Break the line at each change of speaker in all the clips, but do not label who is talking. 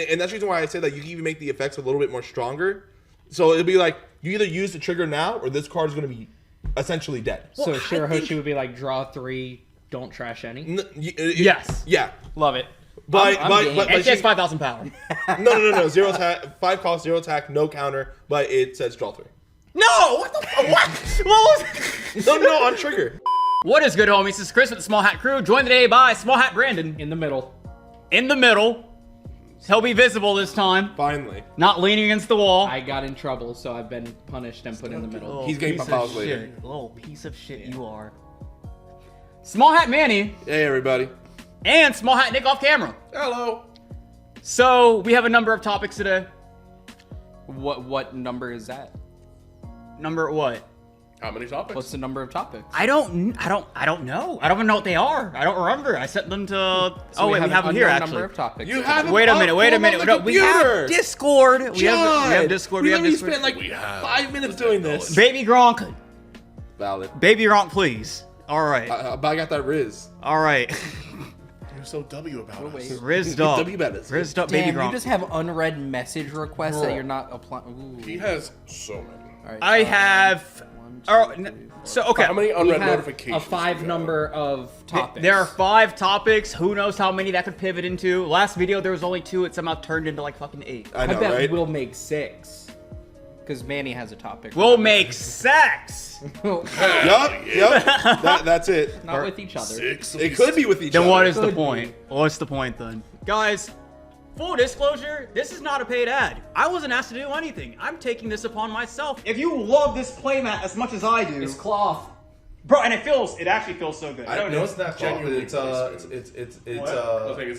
and that's the reason why I said that you can even make the effects a little bit more stronger. So it'll be like you either use the trigger now, or this card is going to be essentially dead.
So Shirahoshi would be like, draw 3, don't trash any.
Yes.
Yeah.
Love it.
But
she has 5,000 power.
No. 0 attack, 5 cost, 0 attack, no counter, but it says draw 3.
No! What the fuck? What was
No, on trigger.
What is good, homies? This is Chris with the Small Hat Crew, joined today by Small Hat Brandon.
In the middle.
In the middle. He'll be visible this time.
Finally.
Not leaning against the wall.
I got in trouble, so I've been punished and put in the middle.
He's getting popped later.
Little piece of shit you are. Small Hat Manny.
Hey, everybody.
And Small Hat Nick off camera.
Hello.
So, we have a number of topics today.
What number is that?
Number what?
How many topics?
What's the number of topics?
I don't know. I don't even know what they are. I don't remember. I sent them to.
So
we have them here actually.
Number of topics.
You have
Wait a minute. No, we have Discord. We have Discord.
We
have Discord.
spent like 5 minutes doing this.
Baby Gronk.
Valid.
Baby Gronk, please. All right.
But I got that Riz.
All right.
You're so W about it.
Rizzed up.
W betters.
Rizzed up,
Damn,
Baby Gronk.
you just have unread message requests that you're not applying.
He has so many.
Right,
I have. Okay.
How many unread
have
notifications?
a 5 number of topics.
There are 5 topics. Who knows how many that could pivot into? Last video there was only 2. It somehow turned into like fucking 8.
I know,
bet
right?
we'll make 6. Because Manny has a topic.
We'll make sex.
Yup. That's it.
Not with each other.
It could be with each other.
Then what is the point? What's the point then? Guys, full disclosure, this is not a paid ad. I wasn't asked to do anything. I'm taking this upon myself. If you love this playmat as much as I do,
It's cloth.
bro, and it actually feels so good.
I don't know. It's not genuinely. It's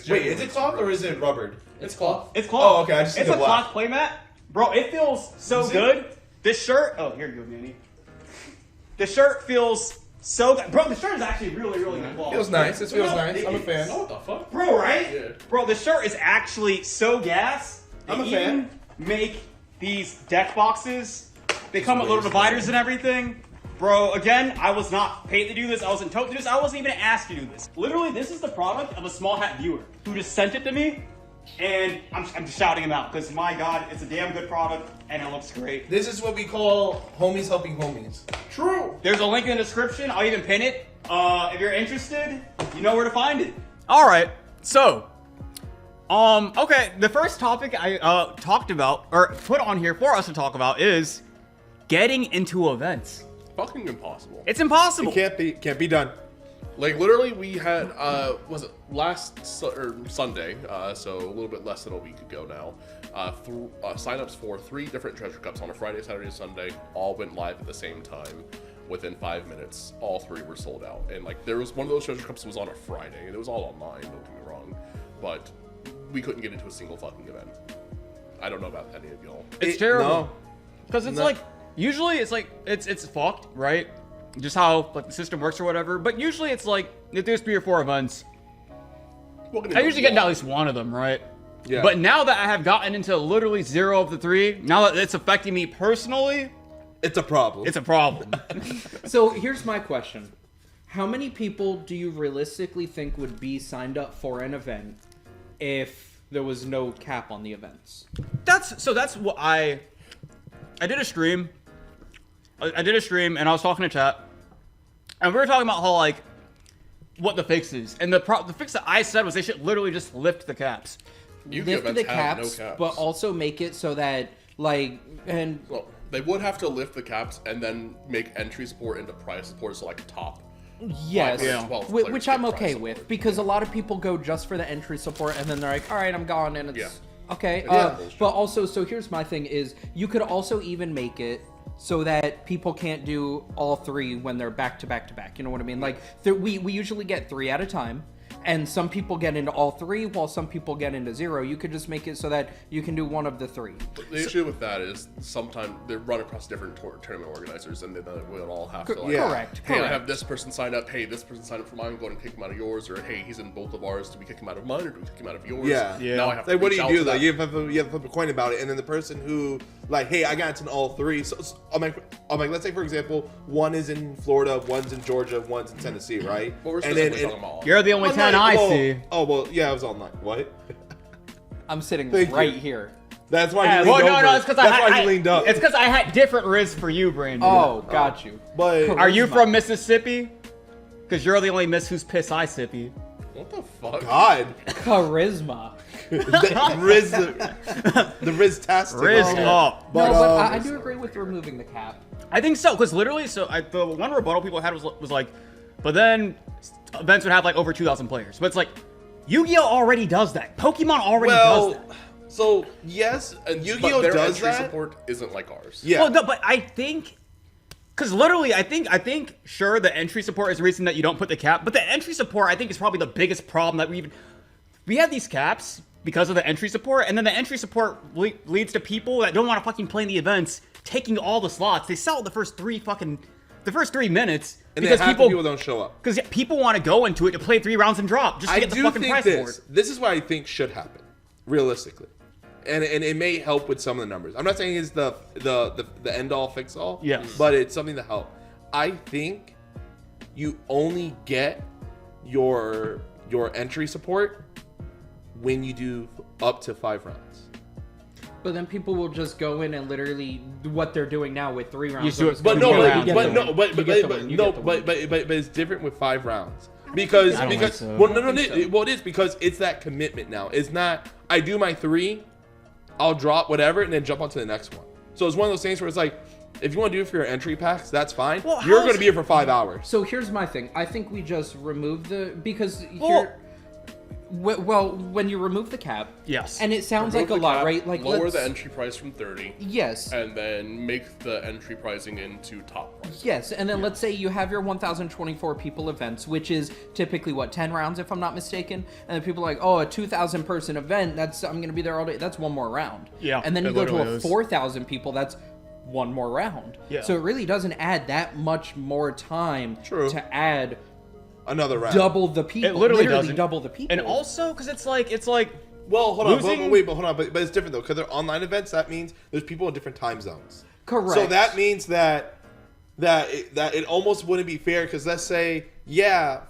Wait, is it cloth or is it rubbered?
It's cloth.
It's cloth.
Oh, okay. I just see
It's
the
a
black.
cloth playmat, bro. It feels so good. This shirt. Oh, here you go, Manny. The shirt feels so good, bro. The shirt is actually really good quality.
Feels nice. It feels nice. I'm a fan.
What the fuck?
Bro, right?
Yeah.
Bro, the shirt is actually so gas.
I'm a
They
fan.
even make these deck boxes. They come with little dividers and everything. Bro, again, I was not paid to do this. I wasn't told to do this. I wasn't even asked to do this. Literally, this is the product of a Small Hat viewer who just sent it to me. And I'm just shouting him out because, my God, it's a damn good product and it looks great.
This is what we call homies helping homies.
True.
There's a link in the description. I'll even pin it. If you're interested, you know where to find it. All right. So, okay. The first topic I talked about or put on here for us to talk about is getting into events.
Fucking impossible.
It's impossible.
It can't be done.
Like literally, we had was it Sunday? So a little bit less than a week ago now. Signups for 3 different treasure cups on a Friday, Saturday, Sunday. All went live at the same time. Within 5 minutes, all 3 were sold out. And like there was one of those treasure cups that was on a Friday, and it was all online. Don't get me wrong, but we couldn't get into a single fucking event. I don't know about any of y'all.
It's terrible.
No.
Because it's like usually it's like it's fucked, right? Just how like the system works or whatever. But usually it's like if there's 3 or 4 events, I usually get into at least one of them, right?
Yeah.
But now that I have gotten into literally 0 of the 3, now that it's affecting me personally,
It's a problem.
it's a problem.
So here's my question. How many people do you realistically think would be signed up for an event if there was no cap on the events?
That's what I did a stream. I did a stream and I was talking to chat, and we were talking about how like what the fix is, and the fix that I said was they should literally just lift the caps.
Yu-Gi-Oh
Lift the
events have no
caps,
caps.
but also make it so that like
Well, they would have to lift the caps and then make entry support into prize support, so like top.
yes,
Yeah. 12
which
players
I'm
get
okay
prize
with
support.
because a lot of people go just for the entry support and then they're like, all right, I'm gone, and it's okay.
Yeah.
But also, so here's my thing: is you could also even make it so that people can't do all 3 when they're back to back to back. You know what I mean? Like we usually get 3 at a time. And some people get into all 3 while some people get into 0. You could just make it so that you can do one of the 3.
The issue with that is sometimes they run across different tournament organizers, and then we'll all have to like,
Correct.
hey, I have this person signed up. Hey, this person signed up for mine. Go ahead and kick him out of yours. Or hey, he's in both of ours. Do we kick him out of mine, or do we kick him out of yours?
Yeah.
Now I have to
Like, what do
reach
you
out
do
to
though?
that.
You have to flip a coin about it, and then the person who, like, hey, I got into all 3. So I'm like, let's say for example, one is in Florida, one's in Georgia, one's in Tennessee, right?
But we're
and then
specifically talking about all.
You're the only 10 I see.
Oh well, yeah, I was online. What?
I'm sitting
Thank
right
you.
here.
That's why he leaned
Well,
over.
no, it's because
That's why he leaned up.
It's because I had different riz for you, Brandon.
Oh, got you.
But
Are you
Charisma.
from Mississippi? Because you're the only miss whose piss I sippy.
What the fuck?
God,
Charisma.
the Riz-tastic.
Riz
Oh.
up.
But,
no, but
um,
I do agree with removing the cap.
I think so, because literally, the one rebuttal people had was like, but then events would have like over 2,000 players. But it's like, Yu-Gi-Oh already does that. Pokemon already does that.
So yes, Yu-Gi-Oh
But their
does
entry
that.
support isn't like ours.
Yeah.
Well, no, but I think, because literally, I think, sure, the entry support is the reason that you don't put the cap, but the entry support, I think, is probably the biggest problem that we have these caps because of the entry support, and then the entry support leads to people that don't want to fucking play in the events taking all the slots. They sell the first 3 minutes
and
because
then half the people don't show up.
because people want to go into it to play 3 rounds and drop just to
I
get the
do
fucking
think
price
this.
board.
This is what I think should happen, realistically, and it may help with some of the numbers. I'm not saying it's the end all fix all.
Yes.
But it's something to help. I think you only get your entry support when you do up to 5 rounds.
But then people will just go in and literally do what they're doing now with 3 rounds.
You do it-
But
You
no,
get around.
but it's different with 5 rounds because
I don't think so.
well no it is because it's that commitment now. It's not I do my 3, I'll drop whatever and then jump on to the next one. So it's one of those things where it's like if you want to do it for your entry packs, that's fine.
Well,
You're
how's-
going to be here for 5 hours.
So here's my thing. I think we just remove because
Well-
when you remove the cap,
Yes.
and it sounds
Remove
like a
the
lot,
cap,
right? Like
lower
let's-
the entry price from 30,
Yes.
and then make the entry pricing into top price.
Yes, and then let's say you have your 1,024 people events, which is typically what 10 rounds, if I'm not mistaken. And then people are like, oh, a 2,000 person event. I'm gonna be there all day. That's one more round.
Yeah,
And then you
it
go to
literally
a
is.
4,000 people. That's one more round.
Yeah.
So it really doesn't add that much more time
True.
to add
Another round.
double the people.
It literally doesn't.
double the people.
And also, because it's like,
Well, hold on.
Losing-
But hold on. But it's different though because they're online events. That means there's people in different time zones.
Correct.
So that means that it almost wouldn't be fair because let's say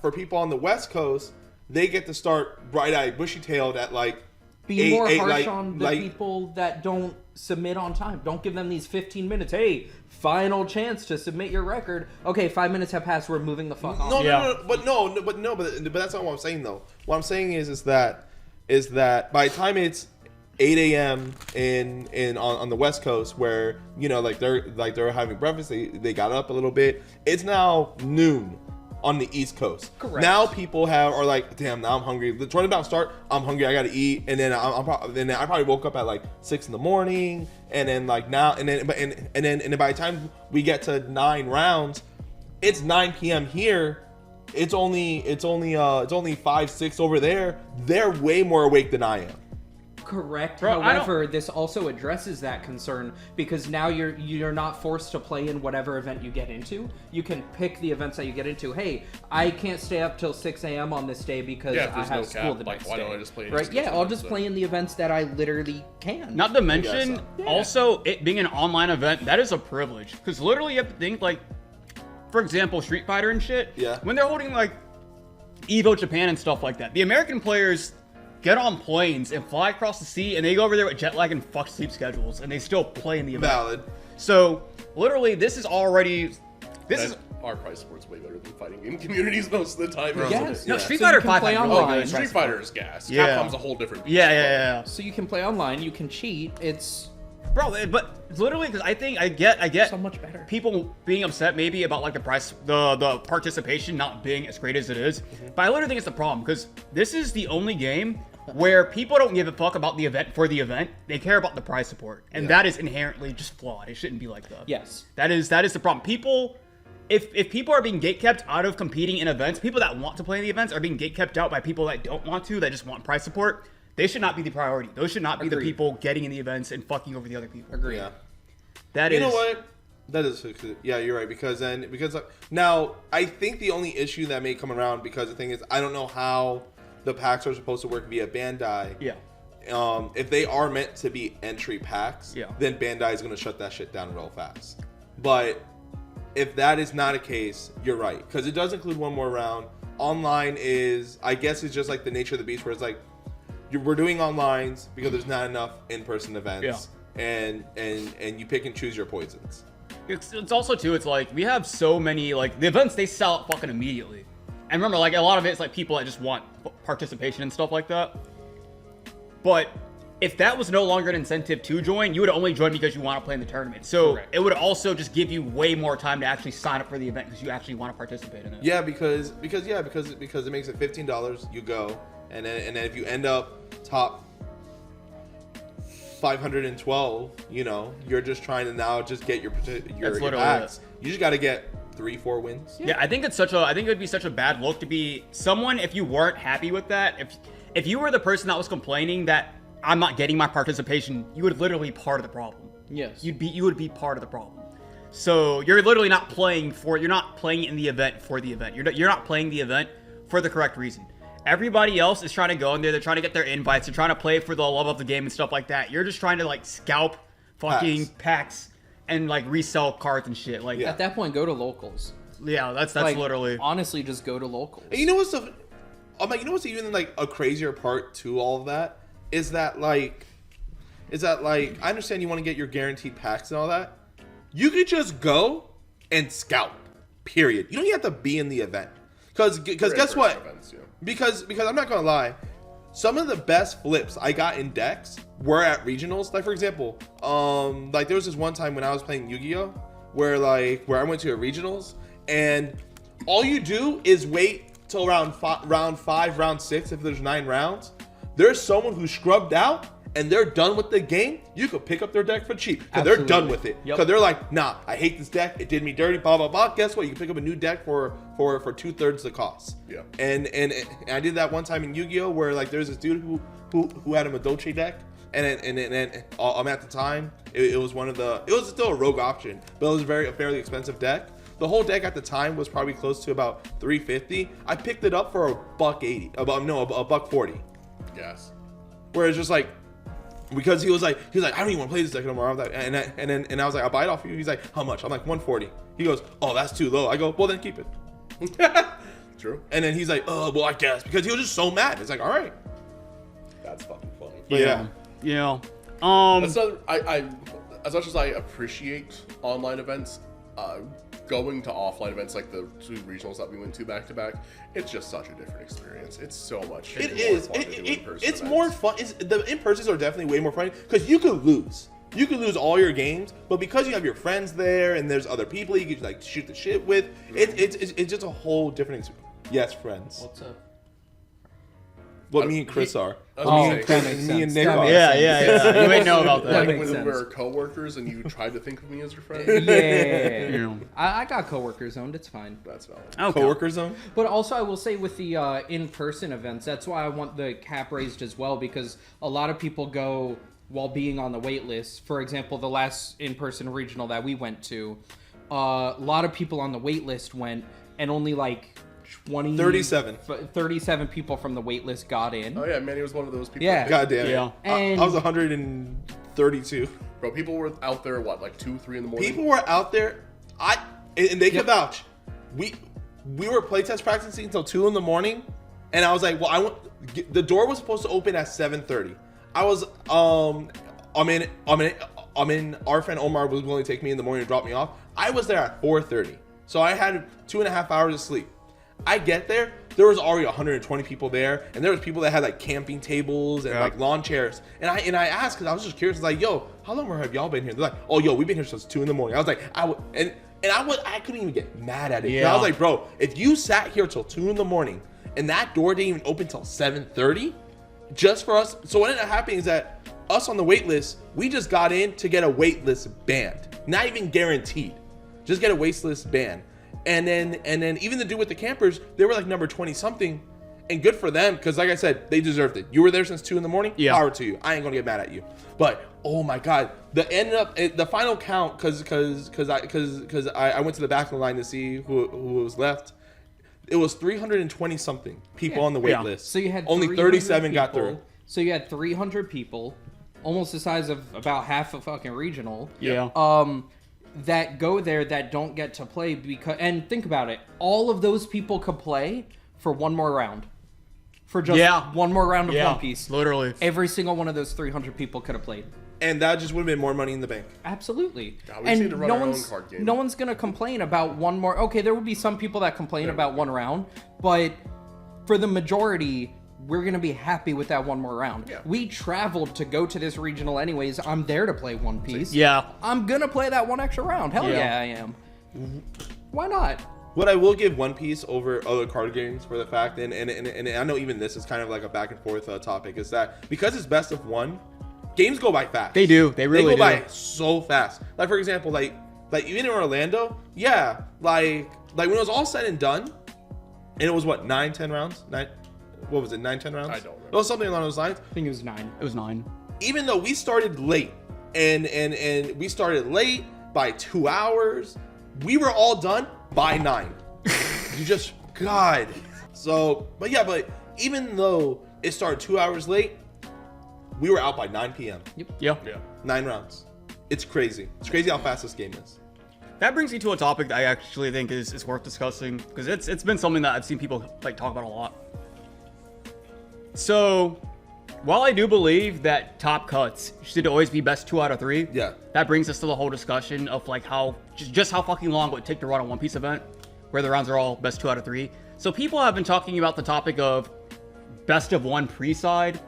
for people on the West Coast they get to start bright-eyed, bushy-tailed at like
be more harsh
like-
on the
like-
people that don't submit on time. Don't give them these 15 minutes. Hey, final chance to submit your record. Okay, 5 minutes have passed. We're moving the fuck on.
No,
Yeah.
but that's not what I'm saying though. What I'm saying is that by the time it's 8 a.m. on the West Coast where they're having breakfast, they got up a little bit. It's now noon on the East Coast.
Correct.
Now people are like, damn, now I'm hungry. The tournament about to start. I'm hungry. I gotta eat. And then I probably woke up at like 6 in the morning. And then like now and then by the time we get to 9 rounds, it's 9 p.m. here. It's only 5, 6 over there. They're way more awake than I am.
Correct.
Bro,
However, this also addresses that concern because now you're not forced to play in whatever event you get into. You can pick the events that you get into. Hey, I can't stay up till 6 a.m. on this day because
Yeah, if
I
there's
have
no
school
cap,
the
like,
next
why
day.
don't I just play in
right?
these
Yeah, I'll
events
just
then?
play in the events that I literally can.
not to mention,
so.
also it being an online event, that is a privilege. Because literally you have to think like, for example, Street Fighter and shit.
Yeah.
When they're holding like Evo Japan and stuff like that, the American players get on planes and fly across the sea, and they go over there with jet lag and fuck sleep schedules, and they still play in the event.
Valid.
So literally, this is
Our price support's way better than fighting game communities most of the time.
Yes.
no
Yeah.
Street
So you
Fighter
can
5
play
had really
online.
good
Street
price
Fighter
support.
is gas.
Yeah.
Capcom's a whole different.
Yeah.
So you can play online. You can cheat. It's
Bro, but literally, because I think I get
so much better.
people being upset maybe about like the price, the participation not being as great as it is. But I literally think it's the problem because this is the only game where people don't give a fuck about the event for the event. They care about the prize support, and that is inherently just flawed. It shouldn't be like that.
Yes.
That is the problem. People, if people are being gatekept out of competing in events, people that want to play in the events are being gatekept out by people that don't want to, that just want prize support. They should not be the priority. Those should not be the
Agreed.
people getting in the events and fucking over the other people.
Agree.
Yeah.
That
You
is.
know what? That is, yeah, you're right. Because now I think the only issue that may come around because the thing is I don't know how the packs are supposed to work via Bandai.
Yeah.
If they are meant to be entry packs, then Bandai is going to shut that shit down real fast. But if that is not a case, you're right because it does include one more round. Online is, I guess, it's just like the nature of the beast where it's like we're doing onlines because there's not enough in-person events, and you pick and choose your poisons.
It's also too. It's like we have so many like the events they sell out fucking immediately, and remember like a lot of it's like people that just want participation and stuff like that. But if that was no longer an incentive to join, you would only join because you want to play in the tournament. So it would also just give you way more time to actually sign up for the event because you actually want to participate in it.
Yeah, because it makes it $15. You go, and then if you end up top 512, you're just trying to now just get your packs. You just got to get 3-4 wins.
Yeah, I think it would be such a bad look to be someone if you weren't happy with that. If you were the person that was complaining that I'm not getting my participation, you would literally be part of the problem.
Yes.
You would be part of the problem. So you're literally not playing in the event for the event. You're not playing the event for the correct reason. Everybody else is trying to go in there. They're trying to get their invites. They're trying to play for the love of the game and stuff like that. You're just trying to like scalp fucking packs and like resell cards and shit. Like
at that point, go to locals.
Yeah, that's
like,
literally
honestly just go to locals.
And you know what's even like a crazier part to all of that is that like I understand you want to get your guaranteed packs and all that. You could just go and scout. Period. You don't even have to be in the event. Because guess what?
Events, yeah.
Because I'm not gonna lie, some of the best flips I got in decks were at regionals. Like for example, like there was this one time when I was playing Yu-Gi-Oh, where I went to a regionals, and all you do is wait till round 5, round 6. If there's 9 rounds, there's someone who scrubbed out and they're done with the game. You could pick up their deck for cheap because they're done with it. Because they're like, nah, I hate this deck. It did me dirty. Blah blah blah. Guess what? You can pick up a new deck for 2/3 the cost.
Yeah.
And I did that one time in Yu-Gi-Oh where like there's this dude who had a Madoche deck, and at the time it was still a rogue option, but it was a fairly expensive deck. The whole deck at the time was probably close to about $350. I picked it up for $180. a $140.
Yes.
Where it's just like, because he was like, I don't even want to play this deck no more. And I was like, I'll buy it off you. He's like, how much? I'm like, $140. He goes, oh, that's too low. I go, well then keep it.
True.
And then he's like, oh, well I guess, because he was just so mad. It's like, all right.
That's fucking funny.
But yeah.
That's not, I as much as I appreciate online events, going to offline events like the 2 regionals that we went to back to back, it's just such a different experience. It's so much.
It is. It's more fun. The in-persons are definitely way more fun because you could lose. You could lose all your games, but because you have your friends there and there's other people you could like shoot the shit with, it's just a whole different experience. Yes, friends.
What's up?
What me and Chris are.
That makes
Me and
sense.
Nick are.
Yeah. You may know about that.
Like
makes
when
sense.
we were co-workers and you tried to think of me as your friend.
Yeah. I got coworkers zoned. It's fine.
That's valid.
Okay.
Coworker zone.
But also, I will say with the in-person events, that's why I want the cap raised as well, because a lot of people go while being on the wait list. For example, the last in-person regional that we went to, a lot of people on the wait list went, and only like 37 people from the wait list got in.
Oh yeah, Manny was one of those people.
Yeah.
God damn it.
Yeah.
And
I was 132.
Bro, people were out there like 2-3 in the morning.
People were out there. And they could vouch. We were playtest practicing until 2 in the morning, and I was like, well, the door was supposed to open at 7:30. I was I'm in. Our friend Omar was willing to take me in the morning to drop me off. I was there at 4:30, so I had 2.5 hours of sleep. I get there was already 120 people there, and there was people that had like camping tables and like lawn chairs. And I asked because I was just curious, like, yo, how long have y'all been here? They're like, oh, yo, we've been here since 2 in the morning. I was like, I couldn't even get mad at it. Yeah. I was like, bro, if you sat here till 2 in the morning and that door didn't even open till 7:30, just for us. So what ended up happening is that us on the wait list, we just got in to get a wait list banned. Not even guaranteed. Just get a wait list banned. And then even the dude with the campers, they were like number 20 something, and good for them, because like I said, they deserved it. You were there since 2 in the morning.
Yeah.
Power to you. I ain't gonna get mad at you. But oh my god, the final count, because I went to the back of the line to see who was left. It was 320 something people on the wait list.
So you had
only 37 got through.
So you had 300 people, almost the size of about half a fucking regional.
Yeah.
That go there that don't get to play because, and think about it, all of those people could play for one more round. for just one more round of
Yeah,
One Piece.
literally.
Every single one of those 300 people could have played.
And that just would have been more money in the bank.
Absolutely.
God, we just need to run
no
our own
one's
card game.
no one's gonna complain about one more. Okay, there will be some people that complain about one round, but for the majority, we're gonna be happy with that one more round.
Yeah.
We traveled to go to this regional anyways. I'm there to play One Piece.
Yeah.
I'm gonna play that one extra round. Hell
Yeah.
yeah, I am. Why not?
What I will give One Piece over other card games for the fact, and I know even this is kind of like a back and forth topic, is that because it's best of one, games go by fast.
They do. They really
go
do.
by so fast. Like for example, like even in Orlando, yeah, like when it was all said and done, and it was what 9-10 rounds, what was it 9-10 rounds?
I don't remember.
It was something along those lines.
I think it was 9.
It was 9.
Even though we started late, and we started late by 2 hours, we were all done by 9. You just God. So, but even though it started 2 hours late, we were out by 9 p.m.
Yeah.
9 rounds. It's crazy. It's crazy how fast this game is.
That brings me to a topic that I actually think is worth discussing, because it's been something that I've seen people like talk about a lot. So, while I do believe that top cuts should always be best 2 out of 3,
Yeah.
that brings us to the whole discussion of like how just how fucking long it would take to run a One Piece event, where the rounds are all best 2 out of 3. So people have been talking about the topic of best of one pre-side.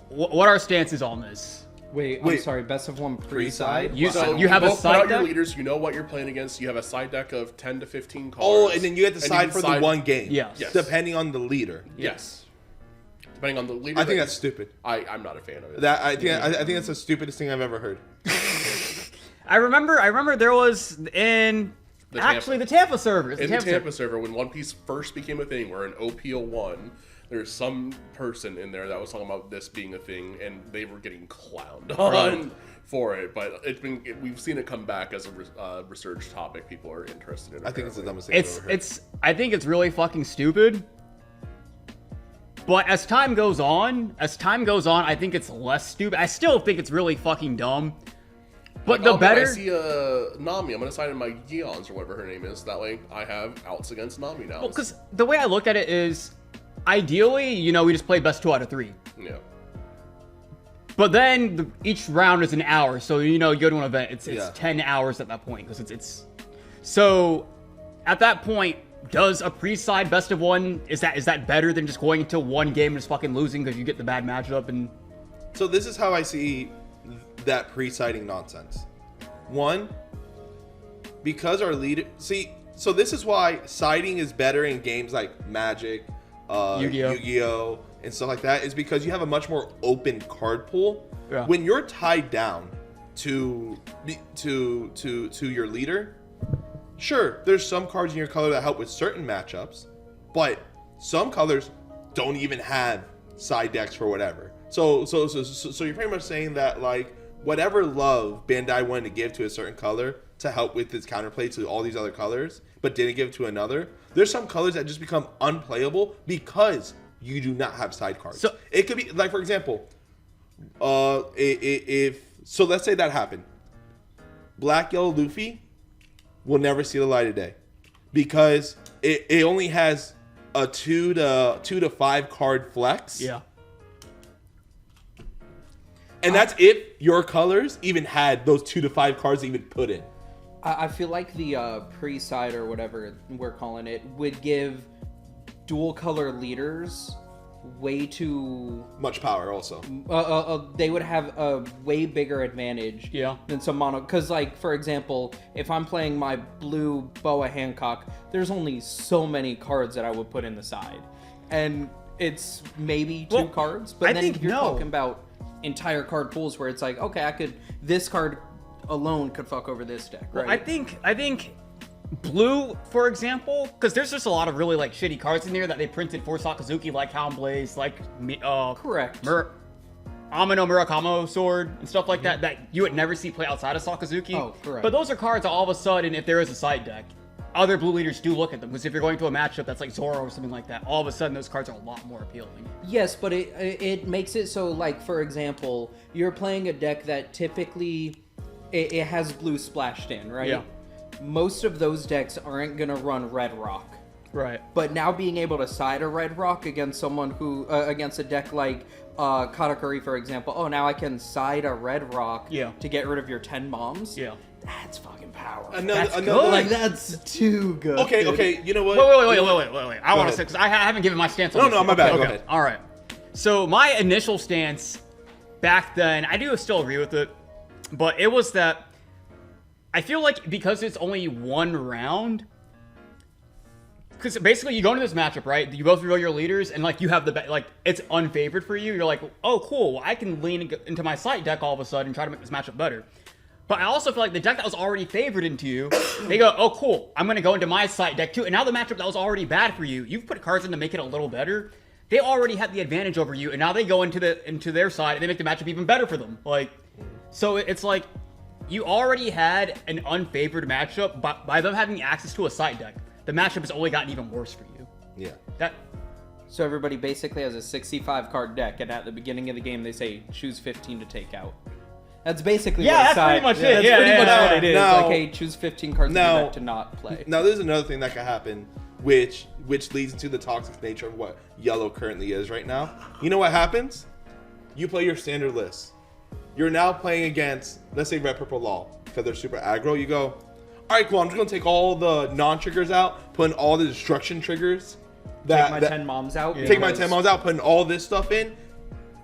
What are our stances on this?
Wait, I'm sorry. Best of one pre-side.
You
So
you have a
both put
side
out your
deck?
leaders. You know what you're playing against. You have a side deck of 10 to 15 cards.
Oh, and then you have to
And
side
can
for the one game.
Yes.
Yes.
Depending on the leader.
Yes. Depending on the leader.
I think that's stupid.
I'm not a fan of it.
I think that's the stupidest thing I've ever heard.
I remember there was in
The
the Tampa servers.
In the Tampa server, when One Piece first became a thing, where in OP01, there's some person in there that was talking about this being a thing, and they were getting clowned on for it. But we've seen it come back as a research topic. People are interested in it.
I think it's the dumbest thing I've ever heard.
I think it's really fucking stupid. But as time goes on, I think it's less stupid. I still think it's really fucking dumb. But the better.
I see Nami. I'm gonna sign in my Geons or whatever her name is. That way, I have outs against Nami now.
Well, because the way I look at it is, ideally, we just play best 2 out of 3.
Yeah.
But then each round is an hour, so you go to an event, it's 10 hours at that point, because it's so at that point, does a pre-side best of one, is that better than just going into one game and just fucking losing because you get the bad matchup? And
So this is how I see that pre-siding nonsense. One, because our leader so this is why siding is better in games like Magic, Yu-Gi-Oh, and stuff like that, is because you have a much more open card pool.
Yeah.
When you're tied down to your leader, sure, there's some cards in your color that help with certain matchups, but some colors don't even have side decks for whatever. So you're pretty much saying that like whatever love Bandai wanted to give to a certain color to help with its counterplay to all these other colors, but didn't give to another, there's some colors that just become unplayable because you do not have side cards.
So
it could be like, for example, if so, let's say that happened. Black Yellow Luffy will never see the light of day because it only has a 2 to 5 card flex.
yeah.
And that's if your colors even had those 2 to 5 cards even put in.
I feel like the pre-side or whatever we're calling it would give dual color leaders way too
Much power also.
they would have a way bigger advantage than some mono, because like for example, if I'm playing my blue Boa Hancock, there's only so many cards that I would put in the side, and it's maybe 2 cards, but then you're talking about entire card pools where it's like, okay, this card alone could fuck over this deck, right?
Well, I think blue, for example, because there's just a lot of really like shitty cards in there that they printed for Sakazuki, like Hound Blaze, like
correct.
Amino Murakamo sword and stuff like that you would never see play outside of Sakazuki.
Oh, correct.
But those are cards that all of a sudden, if there is a side deck, other blue leaders do look at them, because if you're going to a matchup that's like Zoro or something like that, all of a sudden those cards are a lot more appealing.
Yes, but it makes it so, like, for example, you're playing a deck that typically it has blue splashed in, right?
Yeah.
Most of those decks aren't gonna run Red Rock.
Right.
But now being able to side a red rock against someone who against a deck like Katakuri, for example. Oh, now I can side a red rock to get rid of your 10 moms.
Yeah.
That's fucking powerful.
Another
that's too good.
Okay. You know what?
Wait. I want to say, because I haven't given my stance on this.
No, my bad. Go ahead.
All right. So my initial stance back then, I do still agree with it, but it was that I feel like because it's only one round, because basically you go into this matchup, right? You both reveal your leaders, and like you have the like it's unfavored for you. You're like, oh, cool. Well, I can lean into my sight deck all of a sudden and try to make this matchup better. But I also feel like the deck that was already favored into you, they go, oh, cool. I'm gonna go into my sight deck too. And now the matchup that was already bad for you, you've put cards in to make it a little better. They already had the advantage over you, and now they go into their side and they make the matchup even better for them. Like, so it's like you already had an unfavored matchup, but by them having access to a sight deck, the matchup has only gotten even worse for you.
Yeah.
So everybody basically has a 65 card deck, and at the beginning of the game they say choose 15 to take out. That's basically
that's pretty much it.
That's pretty much what it is.
Now,
like, hey, choose 15 cards in your deck to not play.
Now, there's another thing that could happen, which leads into the toxic nature of what yellow currently is right now. You know what happens? You play your standard list. You're now playing against, let's say, Red Purple Law, because they're super aggro. You go, all right, cool. I'm just gonna take all the non-triggers out, put in all the destruction triggers.
Take my 10 moms out.
Take my 10 moms out, putting all this stuff in.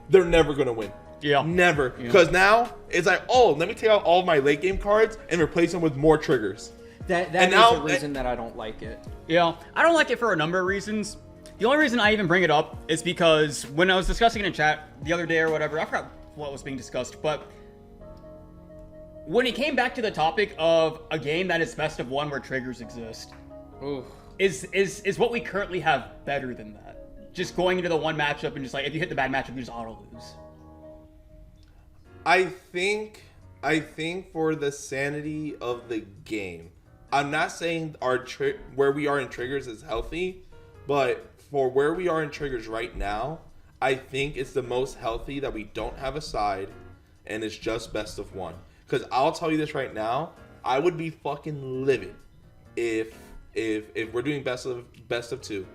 They're never gonna win.
Yeah.
Never. Because now it's like, oh, let me take out all of my late game cards and replace them with more triggers.
That is the reason that I don't like it.
Yeah, I don't like it for a number of reasons. The only reason I even bring it up is because when I was discussing it in chat the other day or whatever, I forgot what was being discussed, but when it came back to the topic of a game that is best of one where triggers exist, is what we currently have better than that? Just going into the one matchup and just like, if you hit the bad matchup, you just auto lose.
I think for the sanity of the game, I'm not saying where we are in triggers is healthy, but for where we are in triggers right now, I think it's the most healthy that we don't have a side, and it's just best of one. Because I'll tell you this right now, I would be fucking livid if we're doing best of two,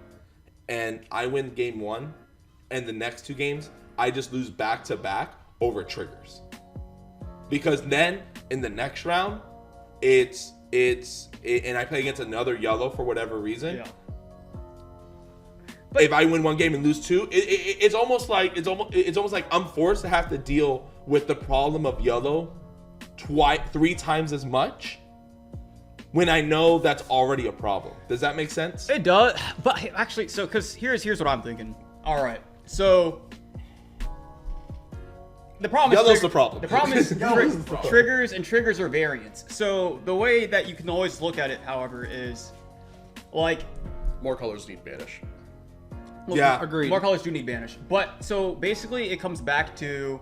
and I win game one, and the next two games I just lose back to back over triggers. Because then in the next round, and I play against another yellow for whatever reason.
Yeah.
But if I win one game and lose two, it's almost like I'm forced to have to deal with the problem of yellow three times as much when I know that's already a problem. Does that make sense?
It does, but actually, so because here's what I'm thinking. All right, so the problem
Yellow's
is
the problem.
The problem is triggers, and triggers are variants. So the way that you can always look at it, however, is like
More colors need banish.
well,
Yeah.
Agreed.
more colors do need banish. But so basically, it comes back to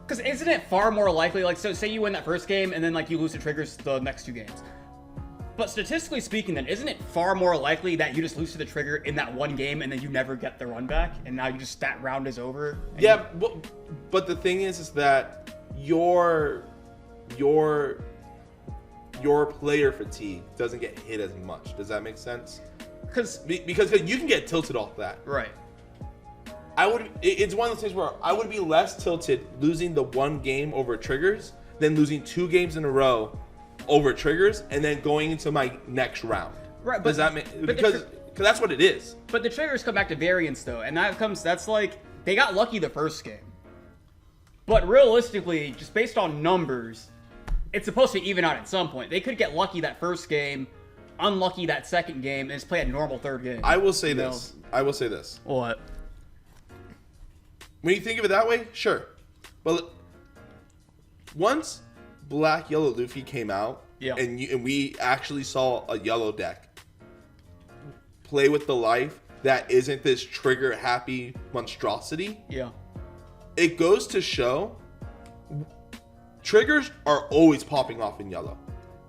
because isn't it far more likely? Like, so say you win that first game and then like you lose the triggers the next two games. But statistically speaking, then isn't it far more likely that you just lose to the trigger in that one game and then you never get the run back, and now you just that round is over?
Yeah, but the thing is that your player fatigue doesn't get hit as much. Does that make sense? Because you can get tilted off that.
Right.
It's one of those things where I would be less tilted losing the one game over triggers than losing 2 games in a row over triggers and then going into my next round.
Right.
Does that make because that's what it is.
But the triggers come back to variance though, and that's like they got lucky the first game. But realistically, just based on numbers, it's supposed to even out at some point. They could get lucky that first game, unlucky that second game, and just play a normal third game.
I will say this.
What?
When you think of it that way, sure. But once Black Yellow Luffy came out, and we actually saw a yellow deck play with the life that isn't this trigger happy monstrosity.
Yeah.
It goes to show triggers are always popping off in yellow.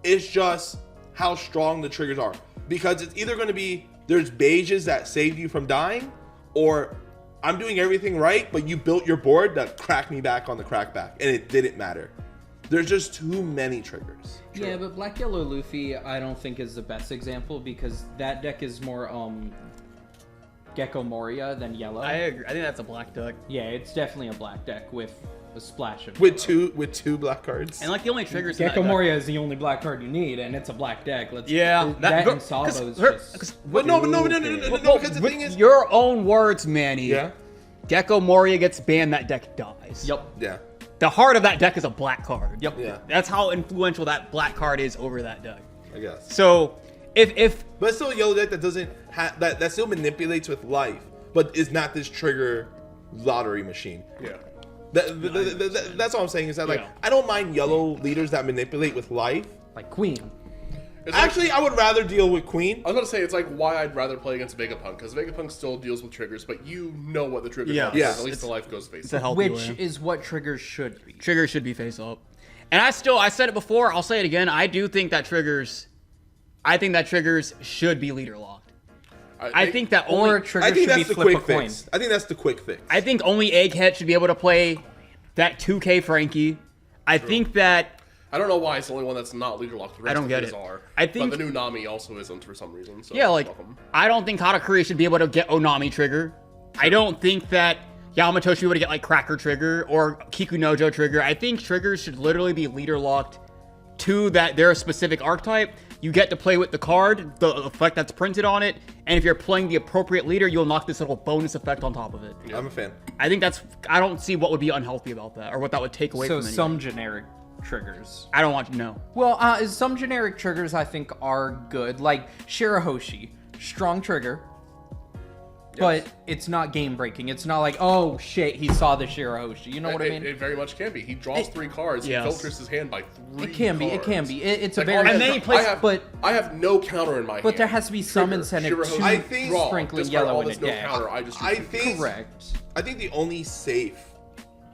It's just how strong the triggers are. Because it's either going to be there's beiges that save you from dying, or I'm doing everything right, but you built your board that cracked me back on the crackback, and it didn't matter. There's just too many triggers.
Yeah, but Black Yellow Luffy, I don't think is the best example because that deck is more Gecko Moria than yellow.
I agree. I think that's a black deck.
Yeah, it's definitely a black deck with a splash of
With
yellow.
two black cards.
And like the only triggers in that
Gecko
deck-
Moria is the only black card you need, and it's a black deck.
Yeah,
that and
because
Sabo is just.
But no, because the
with
thing is,
your own words, Manny.
yeah,
Gecko Moria gets banned, that deck dies.
Yep.
yeah,
The heart of that deck is a black card.
Yep.
yeah.
That's how influential that black card is over that deck.
I guess.
So, if
But it's still a yellow deck that doesn't have that still manipulates with life, but is not this trigger lottery machine.
Yeah.
That's all I'm saying is that like
Yeah.
I don't mind yellow leaders that manipulate with life.
Like Queen.
It's like-
Actually, I would rather deal with Queen.
I was about to say, it's like why I'd rather play against Vegapunk, because Vegapunk still deals with triggers, but you know what the trigger
Yeah.
is.
Yeah.
At least the life goes face
it's a
up.
healthy
Which
way.
is what triggers should be.
Triggers should be face up. And I said it before, I'll say it again. I do think that triggers should be leader locked.
Or triggers
I think
should be
that's the
flip a
quick
coin.
fix. I think that's the quick fix.
I think only Egghead should be able to play that 2K Frankie. I think that
I don't know why it's the only one that's not leader locked. The rest
I don't
of
get
his
it.
Are.
I think-
but the new Nami also isn't for some reason. So
yeah, like
welcome.
I don't think Katakuri should be able to get Onami trigger. I don't think that Yamato should be able to get like Cracker trigger or Kiku Nojo trigger. I think triggers should literally be leader locked to that their specific archetype. You get to play with the card, the effect that's printed on it, and if you're playing the appropriate leader, you'll knock this little bonus effect on top of it.
I'm a fan.
I think I don't see what would be unhealthy about that or what that would take away
So
from it.
some generic triggers.
I don't want to know.
Well, some generic triggers I think are good, like Shirahoshi, strong trigger, but it's not game breaking. It's not like, oh shit, he saw the Shirahoshi. You know what I mean?
It very much can be. He draws 3 cards.
Yes.
He filters his hand by 3
It can be. It can
cards.
be. It's a
Like,
very.
all
And then he plays-
I have no counter in my hand.
But there has to be some
Trigger,
incentive
Shirahoshi,
to
I think-
draw.
sprinkling
Discard
yellow
all
in
this,
it,
no
yeah.
counter. I just
I think
correct.
I think the only safe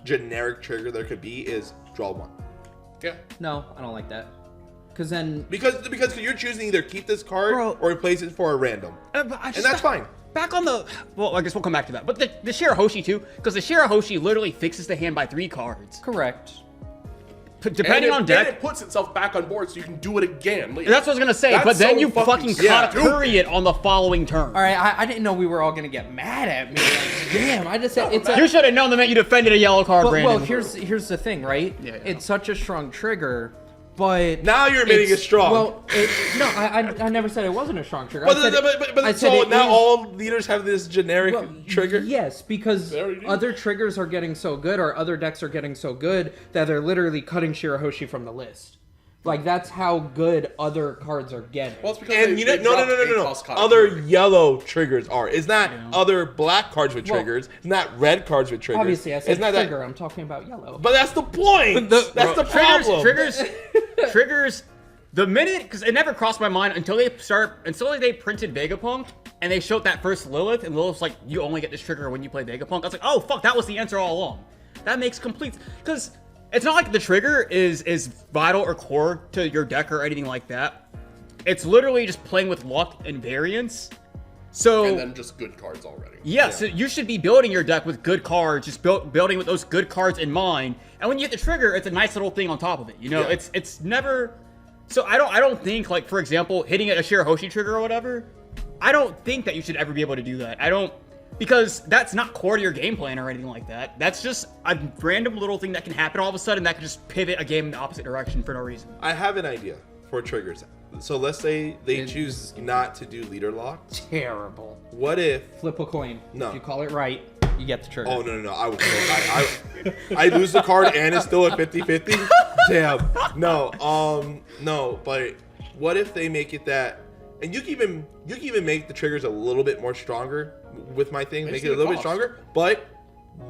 generic trigger there could be is draw 1.
Yeah.
No, I don't like that. Because then
Because you're choosing either keep this card
Bro.
or replace it for a random.
And
that's fine.
Back on the, well, I guess we'll come back to that. But the Shirahoshi too, because the Shirahoshi literally fixes the hand by 3 cards.
correct.
Depending on
And
deck.
it puts itself back on board so you can do it again later.
That's what I was gonna say.
That's
But then
so
you fucking
yeah.
Katakuri it on the following turn.
All right, I didn't know we were all gonna get mad at me. Like, damn, I just said it's a.
You should have known the minute you defended a yellow card,
But,
Brandon.
well, here's the thing, right?
Yeah.
It's such a strong trigger, but
Now you're admitting
it's-
it's strong.
Well, no, I never said it wasn't a strong trigger.
But,
I said I said
so
it
now
is-
all leaders have this generic
well,
trigger.
Yes, because
There it is.
other triggers are getting so good, or other decks are getting so good that they're literally cutting Shirahoshi from the list. Like that's how good other cards are getting.
Well, it's because
And
they,
you know,
they
no.
dropped 8+ cards.
Other yellow triggers are. It's not other black cards with
Well,
triggers. It's not red cards with triggers.
Obviously, I said
it's not
trigger. I'm talking about yellow.
But that's the point. That's the problem.
Triggers. The minute, because it never crossed my mind until they printed Vegapunk and they showed that first Lilith, and Lilith's like, you only get this trigger when you play Vegapunk. I was like, oh fuck, that was the answer all along. That makes complete, because it's not like the trigger is vital or core to your deck or anything like that. It's literally just playing with luck and variance. So
And then just good cards already.
yeah, so you should be building your deck with good cards, just building with those good cards in mind. And when you hit the trigger, it's a nice little thing on top of it. You know,
Yeah.
it's never. So I don't think, like, for example, hitting a Shirahoshi trigger or whatever. I don't think that you should ever be able to do that. I don't, because that's not core to your game plan or anything like that. That's just a random little thing that can happen all of a sudden that can just pivot a game in the opposite direction for no reason.
I have an idea for triggers. So let's say they choose not to do leader lock.
Terrible.
What if?
Flip a coin.
No.
If you call it right, you get the trigger.
Oh no! I would. I lose the card and it's still at 50-50. Damn. No. But what if they make it that? And you can even make the triggers a little bit more stronger with my thing. Make it a little bit stronger, but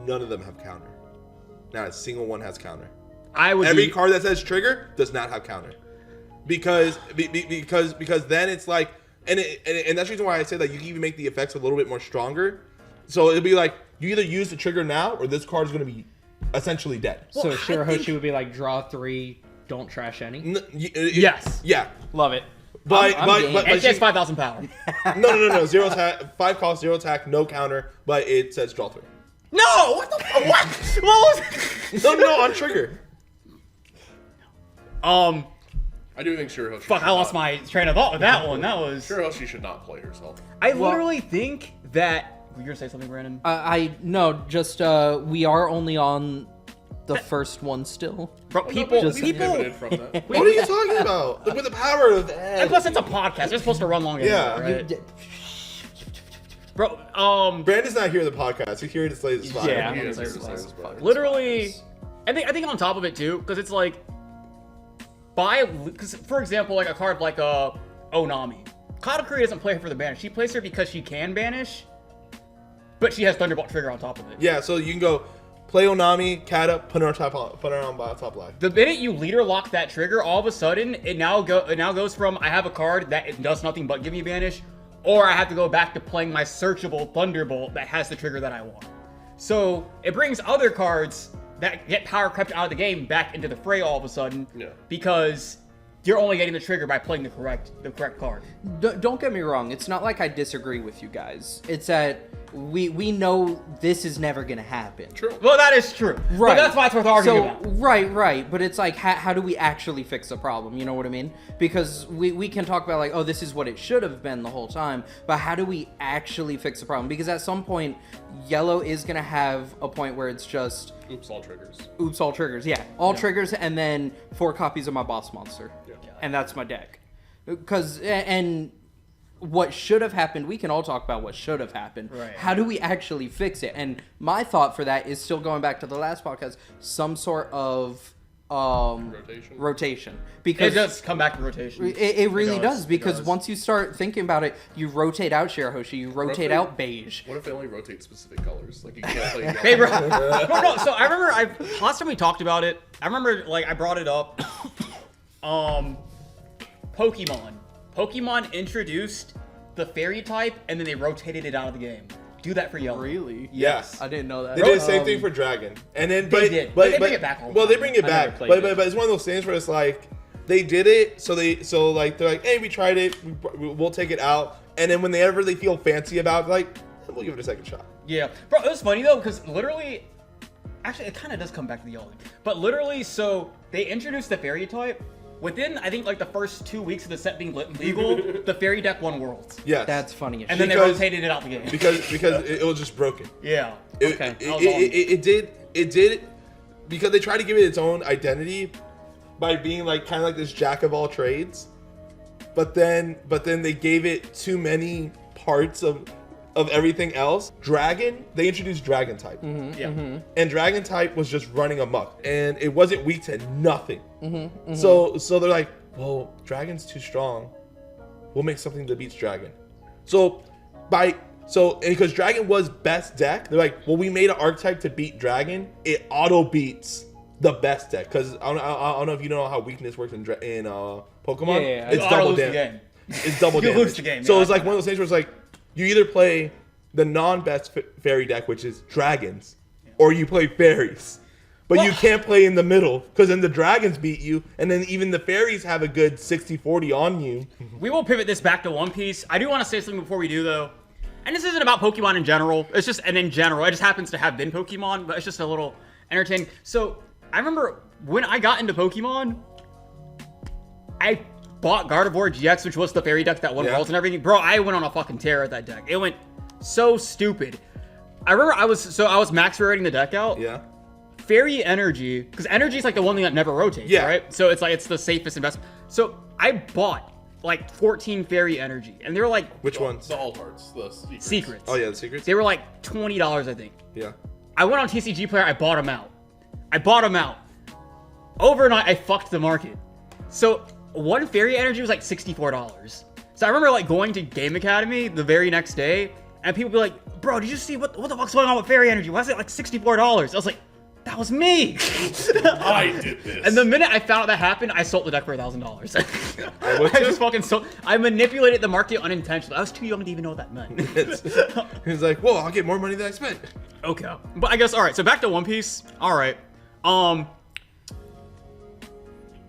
none of them have counter. Not a single one has counter. Every card that says trigger does not have counter, because then it's like, and that's the reason why I say that you can even make the effects a little bit more stronger. So it'll be like you either use the trigger now, or this card is going to be essentially dead.
So Shirahoshi would be like, draw 3, don't trash any.
Yes.
Yeah.
Love it.
But
And she has
she-
5,000 power.
no. 0 attack, 5 cost, 0 attack, no counter. But it says draw 3.
No! What the what? What was
No, on trigger.
Um,
I do think Shirahoshi.
fuck, I lost my train of thought with that one. That was.
Shirahoshi should not play herself.
I literally think that. Were you gonna say something, Brandon?
We are only on the first one still.
Bro,
We
people.
pivoted from that.
What are you talking about? With the power of
And plus, it's a podcast. They're supposed to run long.
Yeah.
Anyway, right? Bro,
Brandon's not here at the podcast. He's here to slay this fire.
Yeah.
He is here to slay his brother.
literally, I think on top of it too, because it's like, because for example, like a card like Onami, Katakuri doesn't play her for the banish. She plays her because she can banish, but she has Thunderbolt trigger on top of it.
Yeah, so you can go play Onami, Kata, put her on top left.
The minute you leader lock that trigger, all of a sudden it now goes from I have a card that it does nothing but give me banish, or I have to go back to playing my searchable Thunderbolt that has the trigger that I want. So it brings other cards that get power crept out of the game back into the fray all of a sudden, because you're only getting the trigger by playing the correct card.
Don't get me wrong. It's not like I disagree with you guys. It's that we know this is never gonna happen.
True.
Well, that is true.
Right.
But that's why it's worth arguing about.
Right. But it's like, how do we actually fix the problem? You know what I mean? Because we can talk about like, oh, this is what it should have been the whole time. But how do we actually fix the problem? Because at some point, yellow is going to have a point where it's just...
Oops, all triggers.
Oops, all triggers. Yeah. All triggers and then 4 copies of my boss monster.
Yeah.
And that's my deck. Because... And... what should have happened, we can all talk about what should have happened.
Right.
How do we actually fix it? And my thought for that is still going back to the last podcast, some sort of rotation. Because
It does come back to rotation.
it really does, because
does.
once you start thinking about it, you rotate out Shirahoshi, you rotate out beige.
What if they only rotate specific colors? Like you can't play yellow.
Hey, bro. No. So I remember last time we talked about it, I remember like I brought it up. Pokemon introduced the fairy type and then they rotated it out of the game. Do that for yellow.
Really?
Yes.
I didn't know that.
They did the same thing for Dragon. And then
They did. But they bring it back all the
Well, they
time.
bring it
I never
back.
played
But
it.
it's one of those things where it's like they did it, so they're like, hey, we tried it, we'll take it out. And then whenever they feel fancy about it, like, we'll give it a second shot.
Yeah. Bro, it was funny though, because literally, actually it kind of does come back to the yellow. But literally, so they introduced the fairy type. Within, I think, like the first 2 weeks of the set being legal, the fairy deck won Worlds.
Yes.
That's funny.
And then they rotated it out the game.
because it was just broken.
Yeah.
Okay.
It did because they tried to give it its own identity by being like kind of like this jack of all trades, but then they gave it too many parts of everything else. Dragon, they introduced Dragon type,
Yeah.
and Dragon type was just running amok, and it wasn't weak to nothing. So they're like, well, Dragon's too strong. We'll make something that beats Dragon. Because Dragon was best deck, they're like, well, we made an archetype to beat Dragon. It auto beats the best deck, because I don't know if you know how weakness works in Pokemon.
Yeah.
It's
You
double
auto lose the
damage.
game.
It's double
You
damage.
lose the game,
So
yeah,
it's like one of those things where it's like you either play the non-best fairy deck, which is dragons, or you play fairies. But you can't play in the middle, because then the dragons beat you, and then even the fairies have a good 60-40 on you.
We will pivot this back to One Piece. I do want to say something before we do, though. And this isn't about Pokemon in general. It's just, and in general, it just happens to have been Pokemon, but it's just a little entertaining. So, I remember when I got into Pokemon, I bought Gardevoir GX, which was the fairy deck that won Worlds and everything. Bro, I went on a fucking tear with that deck. It went so stupid. I remember I was max rating the deck out.
Yeah.
Fairy Energy, because Energy is like the one thing that never rotates, right? So it's like, it's the safest investment. So I bought like 14 Fairy Energy, and they were like...
Which ones?
The alt arts, the
Secrets.
Oh, yeah, the secrets?
They were like $20, I think.
Yeah.
I went on TCG Player, I bought them out. Overnight, I fucked the market. So one Fairy Energy was like $64. So I remember like going to Game Academy the very next day, and people be like, bro, did you see what the fuck's going on with Fairy Energy? Why is it like $64? I was like, that was me.
I did this.
And the minute I found out that happened, I sold the deck for $1,000. I just fucking sold. I manipulated the market unintentionally. I was too young to even know what that meant.
He's like, whoa, I'll get more money than I spent.
Okay, but I guess all right. So back to One Piece. All right.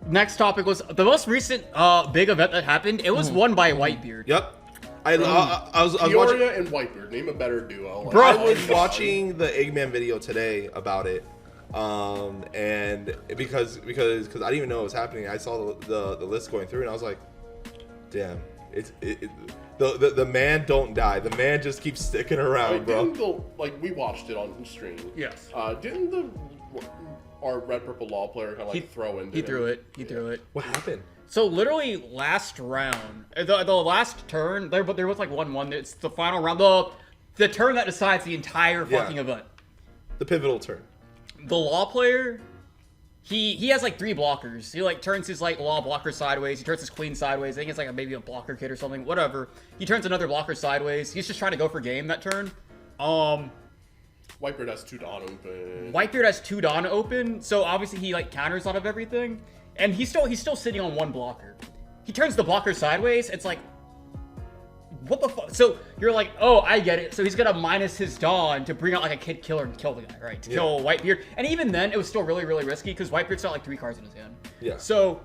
Next topic was the most recent big event that happened. It was won by Whitebeard.
Yep. I was watching.
Peoria and Whitebeard, name a better duo.
Bro.
I was watching the Eggman video today about it, And because I didn't even know it was happening, I saw the list going through, and I was like, damn, the man don't die. The man just keeps sticking around, bro.
We watched it on stream.
Yes.
Didn't our red purple law player kind of throw in?
He threw it. He threw it.
What happened?
So literally last round, the last turn, there was like 1-1. It's the final round, the turn that decides the entire fucking event.
The pivotal turn.
The law player, he has like 3 blockers. He like turns his like law blocker sideways. He turns his queen sideways. I think it's like maybe a blocker kit or something. Whatever. He turns another blocker sideways. He's just trying to go for game that turn.
Whitebeard has 2 Dawn open.
Whitebeard has 2 Dawn open, so obviously he like counters out of everything, and he's still sitting on 1 blocker. He turns the blocker sideways. It's like, what the fuck? So you're like, oh, I get it. So he's gonna minus his Dawn to bring out like a kid killer and kill the guy, right? To kill Whitebeard. And even then, it was still really, really risky because Whitebeard's got like 3 cards in his hand.
Yeah.
So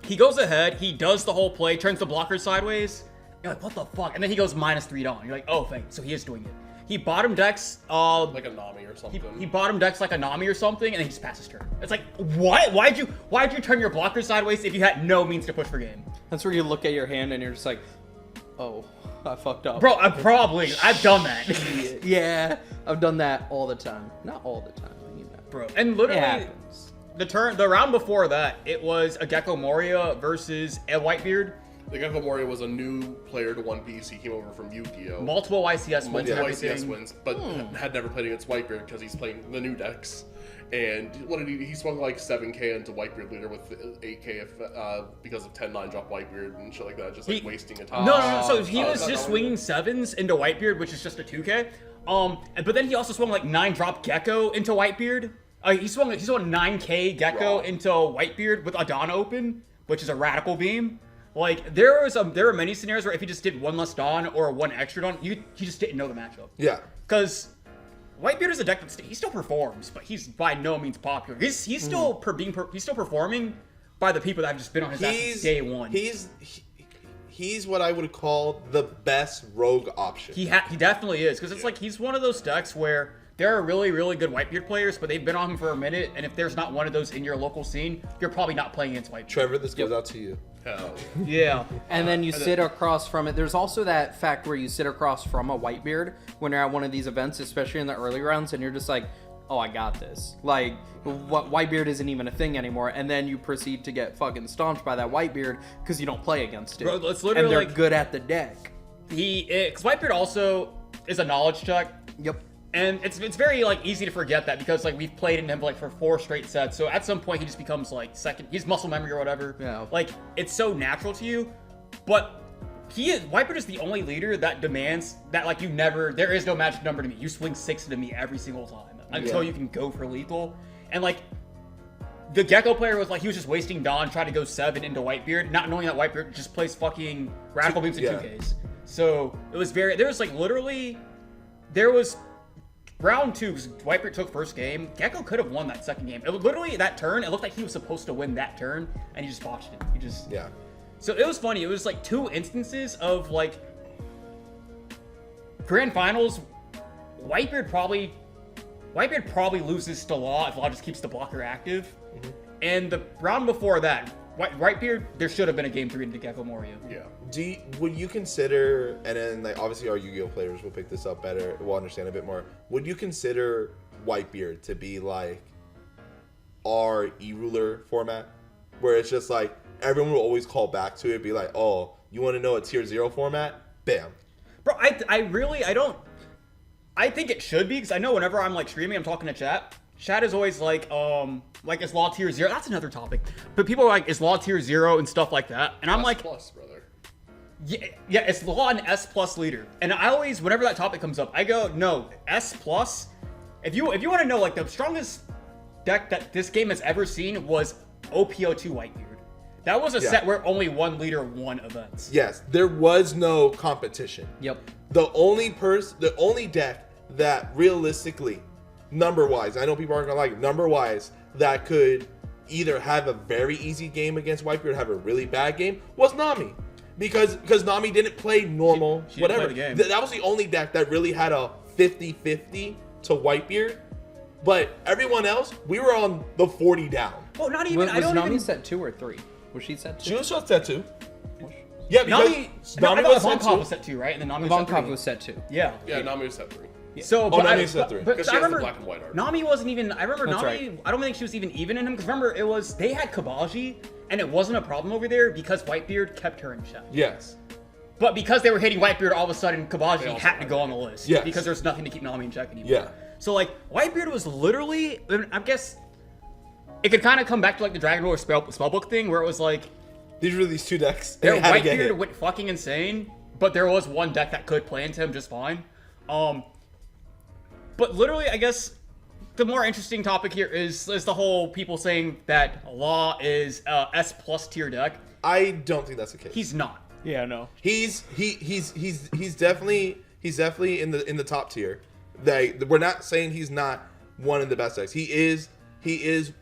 he goes ahead. He does the whole play, turns the blocker sideways. You're like, what the fuck? And then he goes -3 Dawn. You're like, oh, thanks. So he is doing it. He bottom decks
like a Nami or something.
He bottom decks like a Nami or something, and then he just passes turn. It's like, what? Why'd you turn your blocker sideways if you had no means to push for game?
That's where you look at your hand and you're just like, oh, I fucked up.
Bro, I've done that.
Yeah, I've done that all the time. Not all the time, you know.
Bro, and literally,
It happens.
the round before that, it was a Gecko Moria versus a Whitebeard.
The Gecko Moria was a new player to One Piece. He came over from Yu-Gi-Oh!
Multiple YCS wins and everything.
YCS wins, but had never played against Whitebeard because he's playing the new decks. And what did he swung like 7k into Whitebeard leader with 8k because of 10-9 drop Whitebeard and shit like that, just like wasting a time.
No. So he was just swinging 7s into Whitebeard, which is just a 2k. But then he also swung like 9 drop Gecko into Whitebeard. He swung 9k Gecko into Whitebeard with a Dawn open, which is a radical beam. Like there were many scenarios where if he just did 1 less Dawn or 1 extra Dawn, he just didn't know the matchup. Yeah. Because Whitebeard is a deck that he still performs, but he's by no means popular. He's still performing by the people that have just been on his ass since day one.
He's what I would call the best rogue option.
He definitely is, because it's like he's one of those decks where there are really, really good Whitebeard players, but they've been on him for a minute, and if there's not one of those in your local scene, you're probably not playing against Whitebeard.
Trevor, this goes out to you.
Hell.
Yeah.
And then you sit across from it. There's also that fact where you sit across from a Whitebeard when you're at one of these events, especially in the early rounds, and you're just like, oh, I got this. Like, what Whitebeard isn't even a thing anymore, and then you proceed to get fucking stomped by that Whitebeard because you don't play against it.
Bro, it's literally
and they're
like,
good at the deck.
Because Whitebeard also is a knowledge check.
Yep.
And it's very like easy to forget that because like we've played in him like for 4 straight sets. So at some point he just becomes like second. He's muscle memory or whatever. Yeah. Like it's so natural to you, but Whitebeard is the only leader that demands that like there is no magic number to me. You swing 6 into me every single time until you can go for lethal. And like the Gecko player was like he was just wasting Dawn trying to go 7 into Whitebeard, not knowing that Whitebeard just plays fucking radical beams and 2Ks. So it was there was round 2, because Whitebeard took first game. Gecko could have won that second game. It was literally that turn. It looked like he was supposed to win that turn, and he just botched it. So it was funny. It was like 2 instances of like grand finals. Whitebeard probably loses to Law if Law just keeps the blocker active. Mm-hmm. And the round before that, Whitebeard, there should have been a game 3 into Gecko Moria.
Yeah. Would you consider, and then like obviously our Yu-Gi-Oh players will pick this up better, will understand a bit more. Would you consider Whitebeard to be like our E-Ruler format, where it's just like everyone will always call back to it, be like, oh, you want to know a tier 0 format? Bam.
Bro, I think it should be, because I know whenever I'm like streaming, I'm talking to chat. Chat is always like is Law tier 0? That's another topic. But people are like, is Law tier 0 and stuff like that? And I'm
S
like,
plus, brother.
Yeah, it's Law an S plus leader. And I always, whenever that topic comes up, I go, no, S plus. If you want to know, like the strongest deck that this game has ever seen was OP08 Whitebeard. That was a set where only one leader won events.
Yes, there was no competition.
Yep.
The only deck that realistically, number-wise, I know people aren't gonna like it, number-wise, that could either have a very easy game against Whitebeard or have a really bad game was Nami. Because Nami didn't play normal,
she
whatever.
Didn't play the game.
That was the only deck that really had a 50-50 to Whitebeard. But everyone else, we were on the 40 down.
Well, not even.
Was
I don't
Nami
even.
set 2 or 3? Was she set 2?
She was set 2. Yeah, because
Nami. No, I
Nami
thought
was set
Ivankov
2.
was set 2, right? And then Nami was set
Ivankov
3.
was set 2.
Yeah.
Yeah, Nami was set 3.
So, but
Nami
I,
was set 3.
but
Because she
I
has the
remember
black and white art.
Nami wasn't even. I remember
That's
Nami.
right.
I don't think she was even in him because remember it was they had Kabaji and it wasn't a problem over there because Whitebeard kept her in check.
Yes.
But because they were hitting Whitebeard, all of a sudden Kabaji
also
had to
had
go on the list.
Yes.
Because there's nothing to keep Nami in check anymore.
Yeah.
So like Whitebeard was literally, I guess, it could kind of come back to like the Dragon Lore spellbook thing where it was like
These were these 2 decks.
their
and it had to get
Whitebeard
hit.
went fucking insane, but there was one deck that could play into him just fine. But literally, I guess the more interesting topic here is the whole people saying that Law is S plus tier deck.
I don't think that's the case.
He's not.
Yeah, no.
He's definitely in the top tier. We're not saying he's not one of the best decks. He is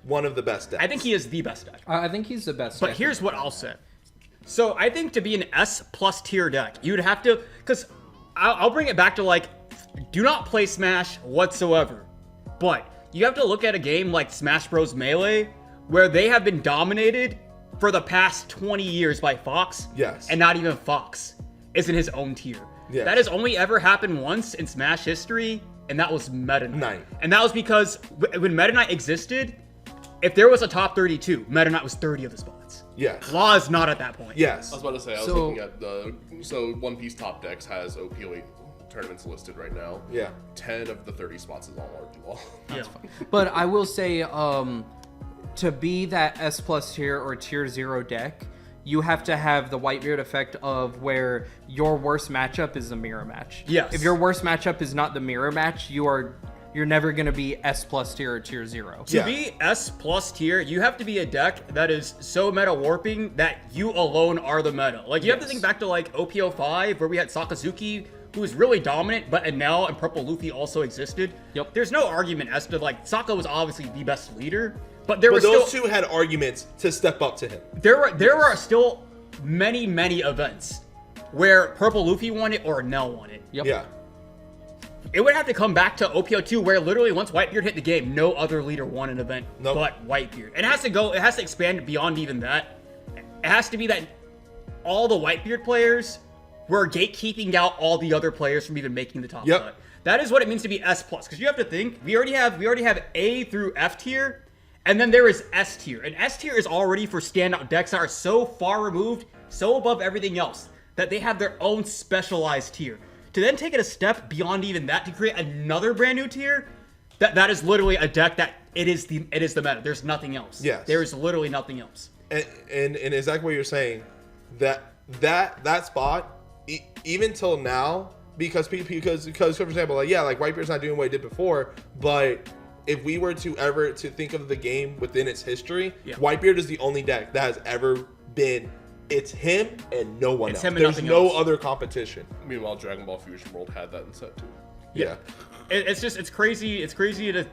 one of the best decks.
I think he is the best deck.
I think he's the best.
But
deck.
here's what I'll say. So I think to be an S plus tier deck, you'd have to, because I'll bring it back to like, do not play Smash whatsoever. But you have to look at a game like Smash Bros. Melee, where they have been dominated for the past 20 years by Fox.
Yes.
And not even Fox is in his own tier.
Yes.
That has only ever happened once in Smash history, and that was Meta Knight.
Knight.
And that was because when Meta Knight existed, if there was a top 32, Meta Knight was 30 of the spots.
Yes.
Law is not at that point.
Yes.
I was about to say, I was
So-
looking at One Piece top decks has OP08 tournaments listed right now.
Yeah.
10 of the 30 spots is all RP
Yeah.
But I will say, to be that S plus tier or tier 0 deck, you have to have the Whitebeard effect of where your worst matchup is the mirror match.
Yes.
If your worst matchup is not the mirror match, you're never gonna be S plus tier or tier 0.
To
Yeah.
be S plus tier, you have to be a deck that is so meta warping that you alone are the meta. Like you have to think back to like OP05 where we had Sakazuki who was really dominant, but Enel and Purple Luffy also existed.
Yep.
There's no argument as to like Sokka was obviously the best leader, but there
But
was
those
still
2 had arguments to step up to him.
there were still many events where Purple Luffy won it or Enel won it.
Yep.
Yeah.
It would have to come back to OP02 where literally once Whitebeard hit the game, no other leader won an event
Nope.
but Whitebeard. It has to expand beyond even that. It has to be that all the Whitebeard players were gatekeeping out all the other players from even making the top
Yep.
cut. That is what it means to be S plus. Because you have to think, we already have A through F tier, and then there is S tier. And S tier is already for standout decks that are so far removed, so above everything else, that they have their own specialized tier. To then take it a step beyond even that to create another brand new tier, that is literally a deck that it is the meta. There's nothing else.
Yes.
There is literally nothing else.
And exactly what you're saying, that spot, even till now, because for example, like Whitebeard's not doing what he did before, but if we were to ever to think of the game within its history,
Yeah.
Whitebeard is the only deck that has ever been. It's him and no one
It's
else.
him and
There's
nothing
no
else.
other competition.
Meanwhile, Dragon Ball Fusion World had that in set 2.
Yeah.
It's crazy. It's crazy to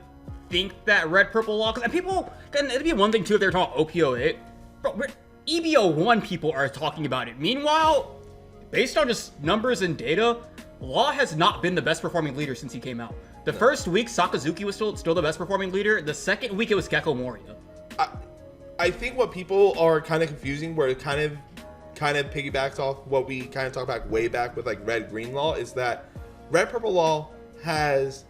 think that red purple law. And people, and it'd be one thing too if they're talking OP08. Bro, EBO1 people are talking about it. Meanwhile, based on just numbers and data, Law has not been the best performing leader since he came out. The first week, Sakazuki was still the best performing leader. The second week, it was Gecko Moria.
I think what people are kind of confusing, where it kind of piggybacks off what we kind of talked about way back with like red green law, is that red purple law has,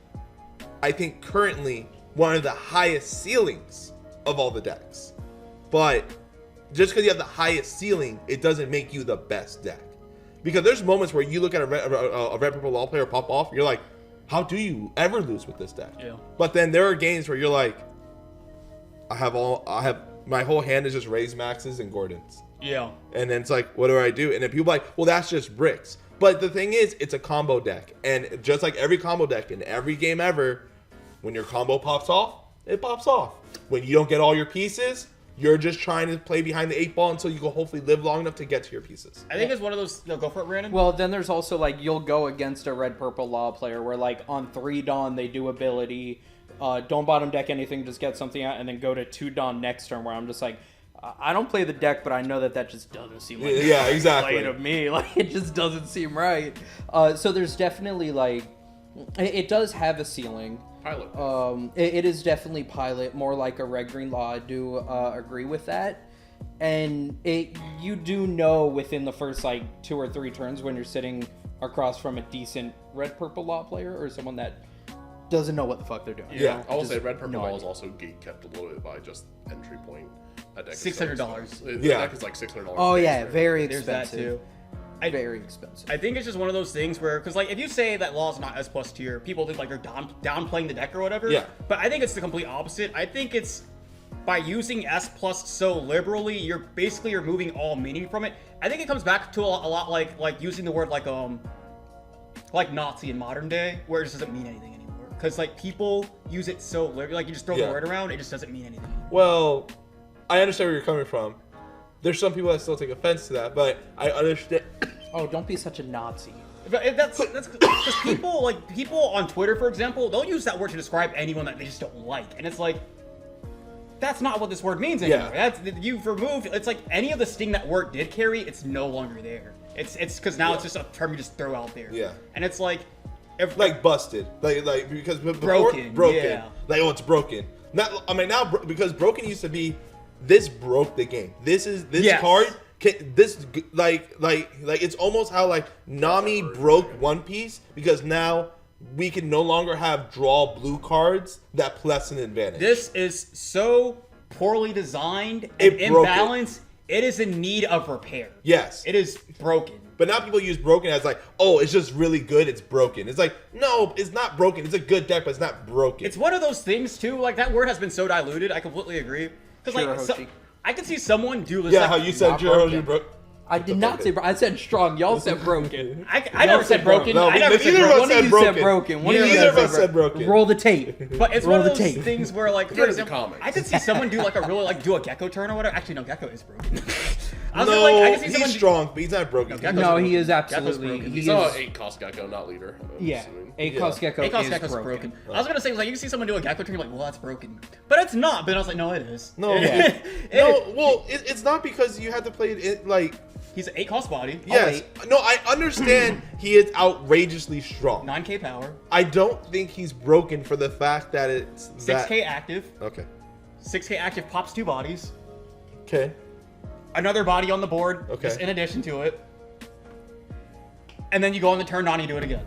I think, currently one of the highest ceilings of all the decks. But just because you have the highest ceiling, it doesn't make you the best deck. Because there's moments where you look at a red purple law player pop off, you're like, how do you ever lose with this deck?
Yeah.
But then there are games where you're like, my whole hand is just raised maxes and Gordons.
Yeah.
And then it's like, what do I do? And then people are like, well, that's just bricks. But the thing is, it's a combo deck. And just like every combo deck in every game ever, when your combo pops off, it pops off. When you don't get all your pieces, you're just trying to play behind the 8 ball until you can hopefully live long enough to get to your pieces.
I think it's one of those. No, go for it, Brandon.
Well, then there's also like you'll go against a red purple law player where like on 3 Dawn they do ability, don't bottom deck anything, just get something out, and then go to 2 Dawn next turn where I'm just like, I don't play the deck, but I know that just doesn't seem like
Yeah, exactly.
play to me. Like it just doesn't seem right. So there's definitely like It does have a ceiling.
Pilot.
It is definitely pilot, more like a red green law. I do agree with that. And you do know within the first like 2 or 3 turns when you're sitting across from a decent red purple law player or someone that doesn't know what the fuck they're doing.
Yeah.
I will say red purple
no
law
idea.
is also gate kept a little bit by just entry point. That deck is
$600.
The
Yeah.
deck is like $600.
Oh yeah,
base,
very
There's
expensive.
that too.
Very expensive.
I think it's just one of those things where, because like if you say that Law's not S plus tier, people think like they're downplaying the deck or whatever.
Yeah.
But I think it's the complete opposite. I think it's by using S plus so liberally, you're basically removing all meaning from it. I think it comes back to a lot like using the word like Nazi in modern day, where it just doesn't mean anything anymore. Because like people use it so liberally, like you just throw the word around, it just doesn't mean anything anymore.
Well, I understand where you're coming from. There's some people that still take offense to that, but I understand.
Oh, don't be such a Nazi.
But that's because people on Twitter, for example, they'll use that word to describe anyone that they just don't like, and it's like that's not what this word means anymore.
Yeah.
That's you've removed. It's like any of the sting that word did carry, it's no longer there. It's because now it's just a term you just throw out there.
Yeah.
And it's like if
Like busted, like because before,
Broken, yeah.
Like, oh, it's broken. Not, I mean, now because broken used to be this broke the game. This
Yes.
card. Like it's almost how like Nami broke One Piece because now we can no longer have draw blue cards that plus an advantage.
this is so poorly designed and
It broke it.
imbalanced, it is in need of repair.
Yes.
It is broken.
But now people use broken as like, oh, it's just really good. It's broken. It's like, no, it's not broken. It's a good deck, but it's not broken.
It's one of those things too. Like that word has been so diluted. I completely agree. Because like
Shirahoshi.
I can see someone do this.
yeah,
like,
how you said
not
Jiro,
broken.
broke.
I did not say I said strong. Y'all said broken.
I
Y'all
never said broken.
No,
I never said
neither of
broken.
us
One of
said
you
broken.
said broken. One of you
Neither of
said
us said broken.
Roll the tape.
But it's
Roll
one of
the
those
tape.
things where, like, for
Here's the
example,
comics.
I could see someone do like a really like do a Gecko turn or whatever. Actually, no, Gecko is broken. I was
No,
like, I could see
he's
someone
strong, but he's not broken.
Gecko's
No,
broken.
he is
Gecko's
absolutely.
broken.
He
He's
is,
not 8 cost Gecko, not leader. I'm
yeah,
assuming.
8 cost Gecko
Hey,
is
Gecko's
broken.
I was gonna say like you can see someone do a Gecko turn, you're like, well, that's broken, but it's not. But I was like, no, it is.
No,
Yeah.
no. Well, it's not because you have to play it like.
He's an 8 cost body.
Yes. No, I understand he is outrageously strong.
9k power,
I don't think he's broken for the fact that it's
6k active,
Okay.
6k active pops 2 bodies,
Okay.
another body on the board,
Okay.
just in addition to it, and then you go on the turn on, you do it again.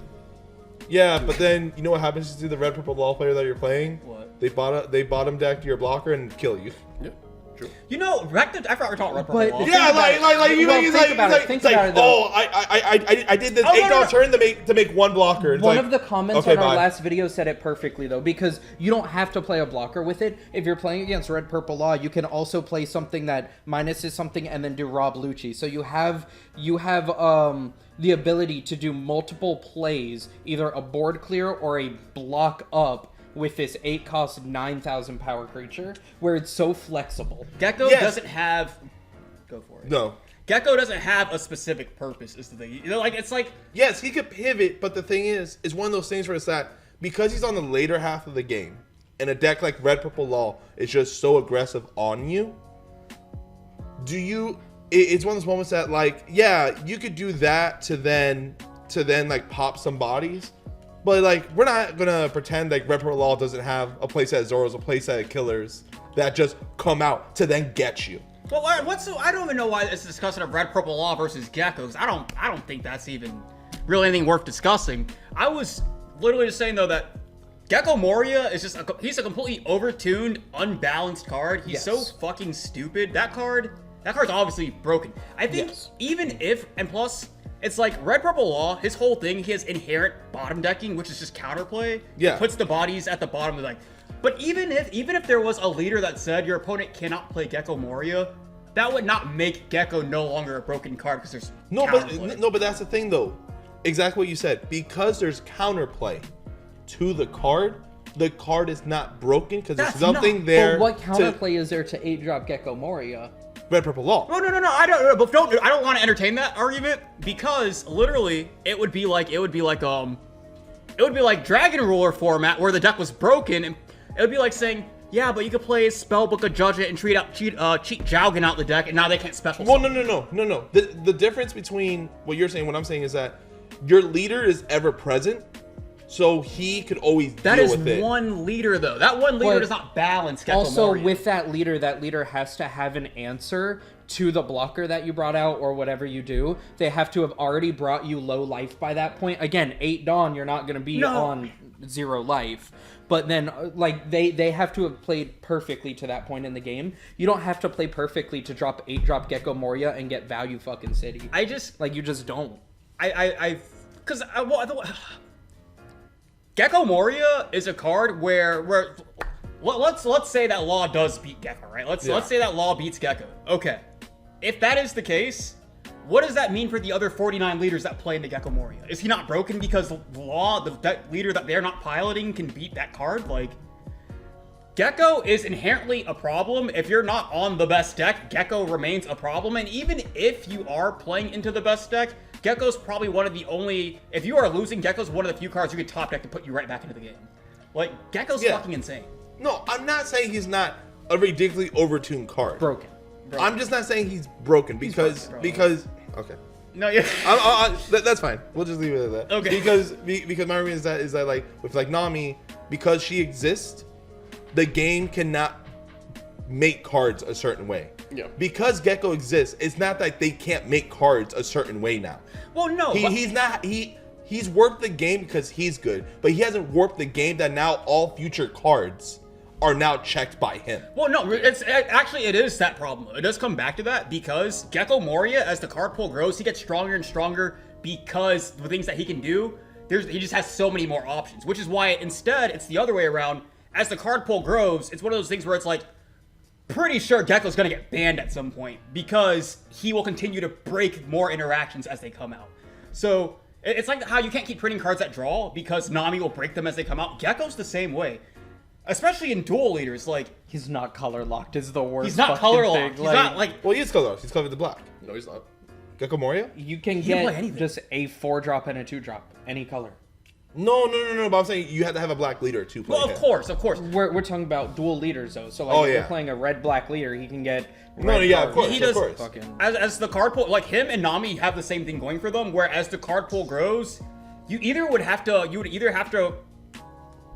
Yeah, but then you know what happens to the red purple law player that you're playing?
What?
They bottom deck your blocker and kill you.
Yeah, true.
You know, I forgot we're talking Red Purple
But
Law.
the
Yeah,
Think
like
about it.
you
Well,
make
think about it. Think about it, though.
oh, I did this
Oh, no,
$8
no, no.
turn to make one blocker. It's
One
like,
of the comments
okay,
on our
bye.
last video said it perfectly though, because you don't have to play a blocker with it. If you're playing against Red Purple Law, you can also play something that minuses something and then do Rob Lucci. So you have the ability to do multiple plays, either a board clear or a block up with this 8 cost 9,000 power creature, where it's so flexible.
Gecko
Yes.
doesn't have. Go for it.
No.
Gecko doesn't have a specific purpose. Is the thing. You know, like it's like
Yes, he could pivot, but the thing is, it's one of those things where it's that because he's on the later half of the game, and a deck like Red Purple Law is just so aggressive on you. It's one of those moments that like, yeah, you could do that to then like pop some bodies, but like we're not gonna pretend like Red Purple Law doesn't have a playset of Zoros, a playset of killers that just come out to then get you.
well, I don't even know why it's a discussion of Red Purple Law versus Geckos. I don't think that's even really anything worth discussing. I was literally just saying though that Gecko Moria is just he's a completely overtuned, unbalanced card. He's so fucking stupid. That card's obviously broken. I think even if, and plus, it's like Red Purple Law, his whole thing, he has inherent bottom decking, which is just counterplay.
Yeah.
It puts the bodies at the bottom of like. But even if there was a leader that said your opponent cannot play Gecko Moria, that would not make Gecko no longer a broken card because there's counterplay.
But that's the thing though. Exactly what you said. Because there's counterplay to the card is not broken because there's
That's
something
not-
there.
But what
to
counterplay is there to 8-drop Gecko Moria?
Red Purple Law?
No. I don't want to entertain that argument because literally it would be like Dragon Ruler format where the deck was broken, and it would be like saying, yeah, but you could play Spellbook of Judge It and cheat Jowgen out the deck, and now they can't special.
Well, no. The difference between what you're saying and what I'm saying is that your leader is ever present, so he could always
That
deal
is
with it.
one leader, though. That one leader
But
does not balance Gecko
Also,
Moria.
with that leader has to have an answer to the blocker that you brought out or whatever you do. They have to have already brought you low life by that point. Again, 8 Dawn, you're not going to be on 0 life. But then, like, they have to have played perfectly to that point in the game. You don't have to play perfectly to drop 8-drop Gecko Moria and get value fucking city. You just don't.
Gecko Moria is a card where let's say that Law does beat Gecko, right? Let's say that Law beats Gecko. Okay. If that is the case, what does that mean for the other 49 leaders that play into Gecko Moria? Is he not broken because Law, that leader that they're not piloting, can beat that card? Like, Gecko is inherently a problem. If you're not on the best deck, Gecko remains a problem. And even if you are playing into the best deck, Gecko's probably one of the only... If you are losing, Gecko's one of the few cards you can top deck to put you right back into the game. Like, Gecko's fucking insane.
No, I'm not saying he's not a ridiculously overtuned card.
Broken.
I'm just not saying he's broken because okay.
No, yeah.
That's fine. We'll just leave it at that.
Okay.
Because my reason is that like with like Nami, because she exists, the game cannot make cards a certain way.
Yeah.
Because Gecko exists, it's not like they can't make cards a certain way now.
Well, no.
He's warped the game because he's good, but he hasn't warped the game that now all future cards are now checked by him.
Well, no, it is that problem. It does come back to that because Gecko Moria, as the card pool grows, he gets stronger and stronger because the things that he can do, he just has so many more options, which is why instead it's the other way around. As the card pool grows, it's one of those things where it's like, pretty sure Gecko's gonna get banned at some point because he will continue to break more interactions as they come out. So it's like how you can't keep printing cards that draw because Nami will break them as they come out. Gecko's the same way. Especially in dual leaders, like...
He's not color locked is the worst.
He's not color locked. He's not, like...
Well, he is color locked. He's covered the black.
No, he's not.
Gecko Moria?
You can get just a 4-drop and a 2-drop. Any color.
No. But I'm saying you have to have a black leader to play.
Well, of course.
We're talking about dual leaders, though. So, like, if you're playing a red-black leader, he can get...
Of course.
He does... As the card pool... Like, him and Nami have the same thing going for them, where as the card pool grows, you would either have to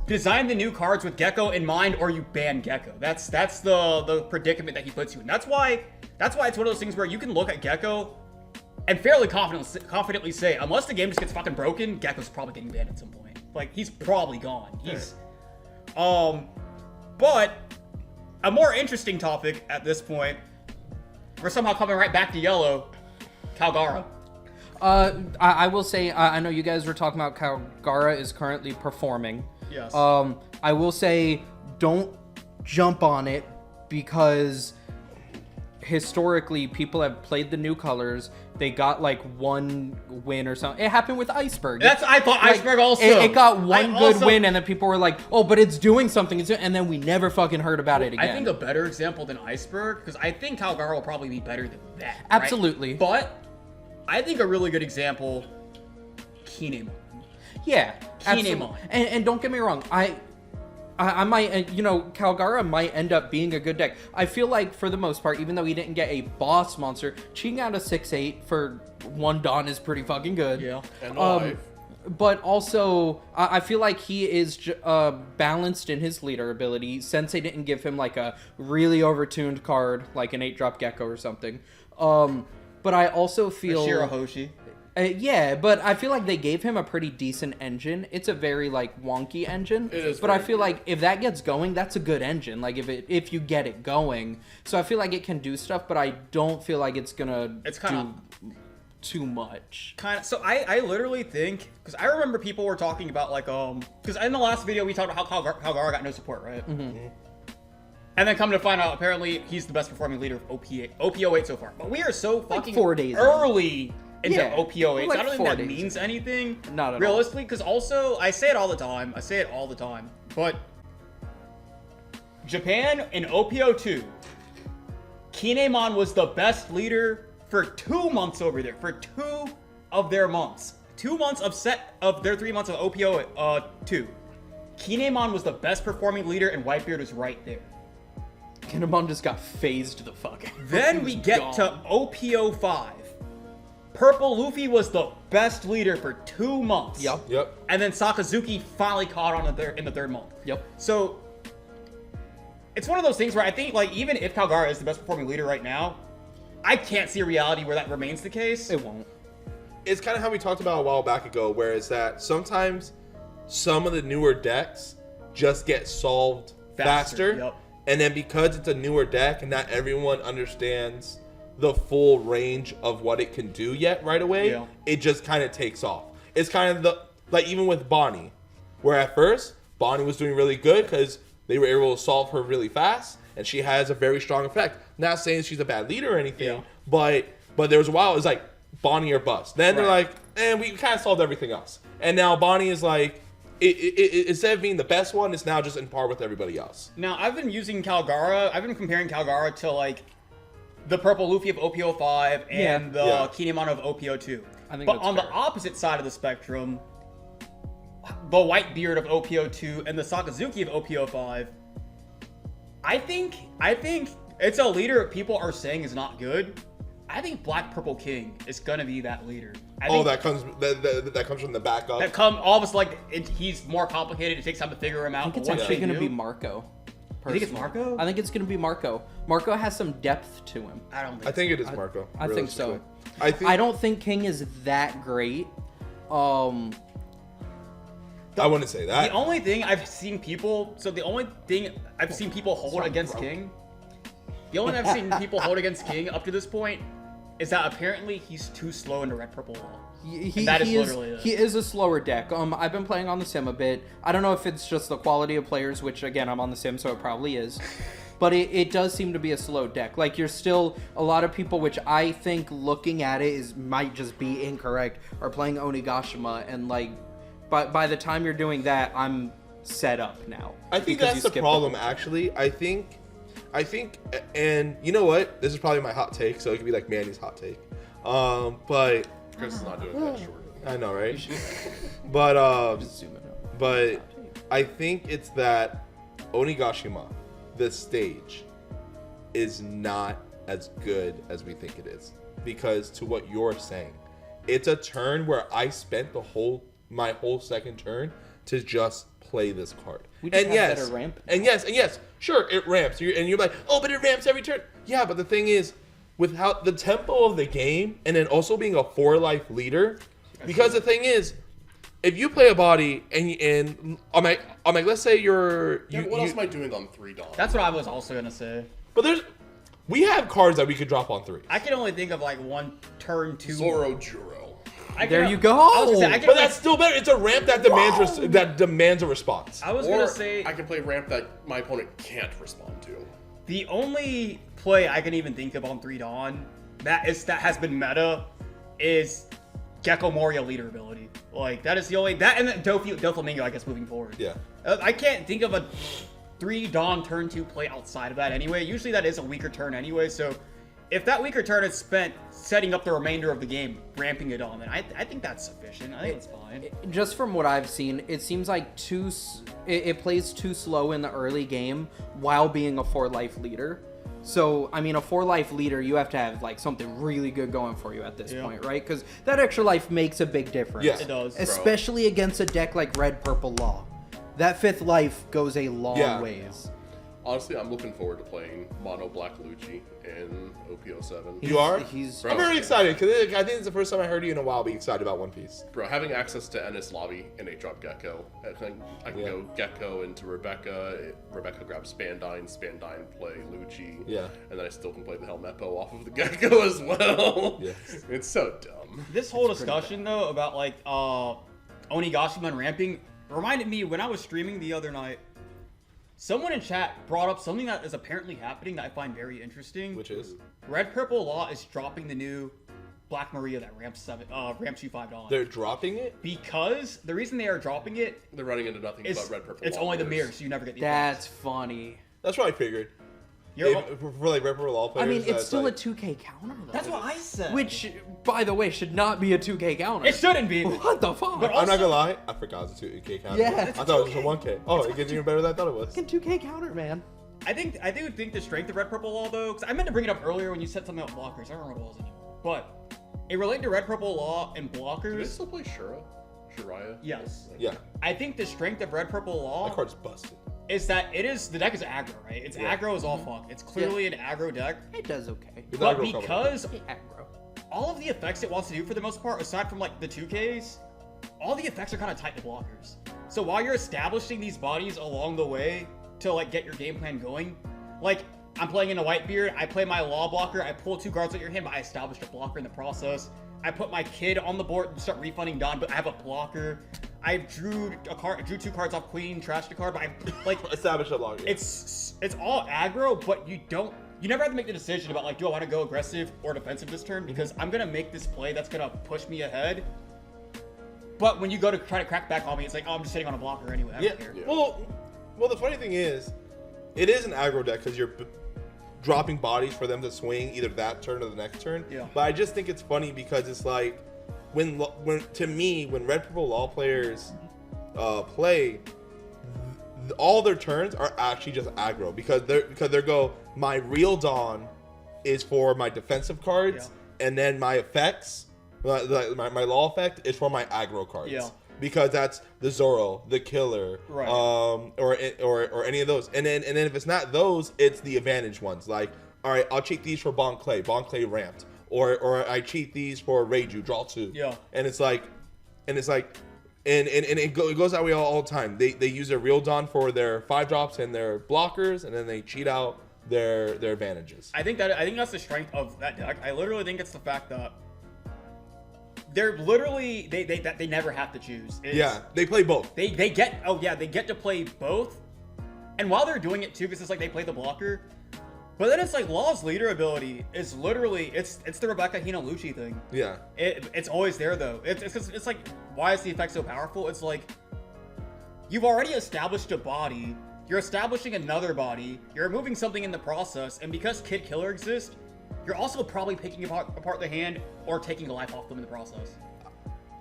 design the new cards with Gecko in mind, or you ban Gecko. That's the predicament that he puts you in. That's why it's one of those things where you can look at Gecko and fairly confidently say, unless the game just gets fucking broken, Gecko's probably getting banned at some point. Like, he's probably gone. But a more interesting topic at this point, we're somehow coming right back to yellow, Kalgara.
I will say, I know you guys were talking about Kalgara is currently performing.
Yes.
I will say, don't jump on it because historically people have played the new colors. They got like 1 win or something. It happened with Iceberg.
I thought Iceberg also.
It got one good win, and then people were like, "Oh, but it's doing something," and then we never fucking heard about it again.
I think a better example than Iceberg, because I think Kalgara will probably be better than that.
Absolutely.
Right? But I think a really good example, Kinemon.
Yeah, absolutely. And don't get me wrong, I might, Kalgara might end up being a good deck. I feel like, for the most part, even though he didn't get a boss monster, cheating out a 6/8 for 1 Dawn is pretty fucking good.
Yeah.
And
but also, I feel like he is balanced in his leader ability. Sensei didn't give him, like, a really overtuned card, like an 8-drop Gecko or something. But I also feel...
Shirahoshi.
Yeah, but I feel like they gave him a pretty decent engine. It's a very, like, wonky engine.
It is.
But I feel like if that gets going, that's a good engine. Like, if you get it going. So I feel like it can do stuff, but I don't feel like it's gonna do too much.
So I literally think, because I remember people were talking about, like, because in the last video we talked about how Kalgara got no support, right? Mm-hmm. And then come to find out, apparently he's the best performing leader of OP08 so far. But we are so fucking
4 days
early into OP08.
Like
I don't think that means anything realistically, because also, I say it all the time, but Japan in OP02, Kinemon was the best leader for 2 months over there, for 2 of their months. 2 months of their 3 months of OP02. Kinemon was the best performing leader, and Whitebeard was right there.
Kinemon just got phased the fuck out.
Then we get to OP05. Purple Luffy was the best leader for 2 months.
Yep.
And then Sakazuki finally caught on in the third month.
Yep.
So it's one of those things where I think, like, even if Kalgara is the best performing leader right now, I can't see a reality where that remains the case.
It won't.
It's kind of how we talked about a while back ago, where it's that sometimes some of the newer decks just get solved faster.
Yep.
And then because it's a newer deck and not everyone understands the full range of what it can do yet right away,
Yeah.
it just kind of takes off. It's kind of like even with Bonnie, where at first Bonnie was doing really good because they were able to solve her really fast and she has a very strong effect. Not saying she's a bad leader or anything, but there was a while it was like Bonnie or bust. Then they're like, we kind of solved everything else. And now Bonnie is like, instead of being the best one, it's now just in par with everybody else.
Now, I've been using Kalgara. I've been comparing Kalgara to, like, the Purple Luffy of OP05 and the Kinemon of OP02. But on the opposite side of the spectrum, the Whitebeard of OP02 and the Sakazuki of OP05, I think it's a leader people are saying is not good. I think Black Purple King is gonna be that leader.
That comes from the backup.
All of us, like, he's more complicated. It takes time to figure him out.
I think it's actually going to be Marco.
You think it's Marco?
I think it's going to be Marco. Marco has some depth to him.
I think it is Marco.
I think so.
I
don't think King is that great.
I wouldn't say that.
The only thing I've seen people hold against King. The only thing I've seen people hold against King up to this point is that apparently he's too slow into Red Purple Law.
He is a slower deck. I've been playing on the sim a bit. I don't know if it's just the quality of players, which again I'm on the sim, so it probably is. But it does seem to be a slow deck. Like, you're still a lot of people, which I think looking at it might just be incorrect, are playing Onigashima, and like by the time you're doing that, I'm set up now.
I think that's the problem. Actually, I think, and you know what? This is probably my hot take, so it could be like Manny's hot take. But
Chris is not doing that short.
I know, right? But I think it's that Onigashima, the stage, is not as good as we think it is. Because to what you're saying, it's a turn where I spent my whole second turn to just play this card.
We just have better ramp.
And yes, sure, it ramps. You're like, oh, but it ramps every turn. Yeah, but the thing is, with how the tempo of the game, and then also being a 4-life leader, because the thing is, if you play a body and I'm like, let's say what
else am I doing on 3 Dawn?
That's what I was also gonna say.
But we have cards that we could drop on 3.
I can only think of like one turn 2.
Zoro Juro.
There you go.
But that's still better. It's a ramp that demands a response.
I was gonna say
I can play ramp that my opponent can't respond to.
The only play I can even think of on 3 Dawn that has been meta is Gecko Moria leader ability. Like, that is the only and then Doflamingo, I guess, moving forward.
Yeah.
I can't think of a 3 Dawn turn 2 play outside of that anyway. Usually that is a weaker turn anyway, so if that weaker turn is spent setting up the remainder of the game, ramping it on, then I think that's sufficient. I think it's fine.
Just from what I've seen, it seems like it plays too slow in the early game while being a 4-life leader. So, I mean, a 4-life leader, you have to have like something really good going for you at this point, right? Because that extra life makes a big difference.
Yes,
it does.
Especially against a deck like Red Purple Law. That 5th life goes a long ways.
Honestly, I'm looking forward to playing Mono Black Lucci in OP07.
You are?
Bro,
I'm very excited because I think it's the first time I heard you in a while be excited about One Piece.
Bro, having access to Ennis Lobby and 8-drop Gecko, I can go Gecko into Rebecca. Rebecca grabs Spandine play Lucci.
Yeah.
And then I still can play the Helmeppo off of the Gecko as well.
Yes.
It's so dumb.
This whole discussion, though, about like Onigashima and ramping reminded me when I was streaming the other night. Someone in chat brought up something that is apparently happening that I find very interesting.
Which is?
Red Purple Law is dropping the new Black Maria that ramps $5.
They're dropping it?
Because the reason they are dropping it,
they're running into nothing but Red Purple
It's
Law
only the
players.
mirror, so you never get the
That's funny.
That's what I figured. For like Red Purple Law players.
I mean, it's still a 2K counter, though.
That's what I said.
Which, by the way, should not be a 2K counter.
It shouldn't be.
What the fuck?
But
I'm not gonna lie, I forgot it was a 2K counter.
Yeah,
I thought it was just a 1K. Oh, it gets even better than I thought it was.
Fucking 2K counter, man.
I do think the strength of Red Purple Law, though, because I meant to bring it up earlier when you said something about blockers. I don't remember what it was anymore. But it related to Red Purple Law and
Do they
blockers.
still play Shiraya?
Yes.
Yeah,
I think the strength of Red Purple Law
that card's busted.
is that the deck is aggro, right? It's aggro as all fuck. It's clearly an aggro deck.
It does okay.
It's
But
aggro cover.
because
Aggro.
all of the effects it wants to do for the most part, aside from like the 2Ks, all the effects are kind of tight to blockers. So while you're establishing these bodies along the way to like get your game plan going, like I'm playing in a Whitebeard, I play my Law blocker, I pull 2 cards at your hand, but I established a blocker in the process. I put my kid on the board and start refunding Don, but I have a blocker. I drew 2 cards off Queen, trashed a card, but I like
Establish a log.
it's all aggro, but you never have to make the decision about like, do I want to go aggressive or defensive this turn? Because I'm gonna make this play that's gonna push me ahead. But when you go to try to crack back on me, it's like, oh, I'm just sitting on a blocker anyway. I don't care.
Well, the funny thing is, it is an aggro deck because you're dropping bodies for them to swing either that turn or the next turn.
Yeah.
But I just think it's funny because it's like when to me when Red Purple Law players play, all their turns are actually just aggro because they go, my real Dawn is for my defensive cards, and then my effects, my Law effect is for my aggro cards.
Yeah.
Because that's the Zoro, the Killer,
Right.
or any of those, and then if it's not those, it's the advantage ones. Like, all right, I'll cheat these for Bon Clay ramped, or I cheat these for Reiju, draw 2.
Yeah.
And it goes that way all the time. They use their real Dawn for their 5-drops and their blockers, and then they cheat out their advantages.
I think that's the strength of that deck. I literally think it's the fact that they're literally they never have to choose.
They play both.
They get to play both, and while they're doing it too, because it's like they play the blocker, but then it's like Law's leader ability is literally it's the Rebecca Hina Lucci thing.
Yeah.
It's always there though. It's like, why is the effect so powerful? It's like you've already established a body, you're establishing another body, you're removing something in the process, and because Kid Killer exists, you're also probably picking apart the hand or taking a life off them in the process.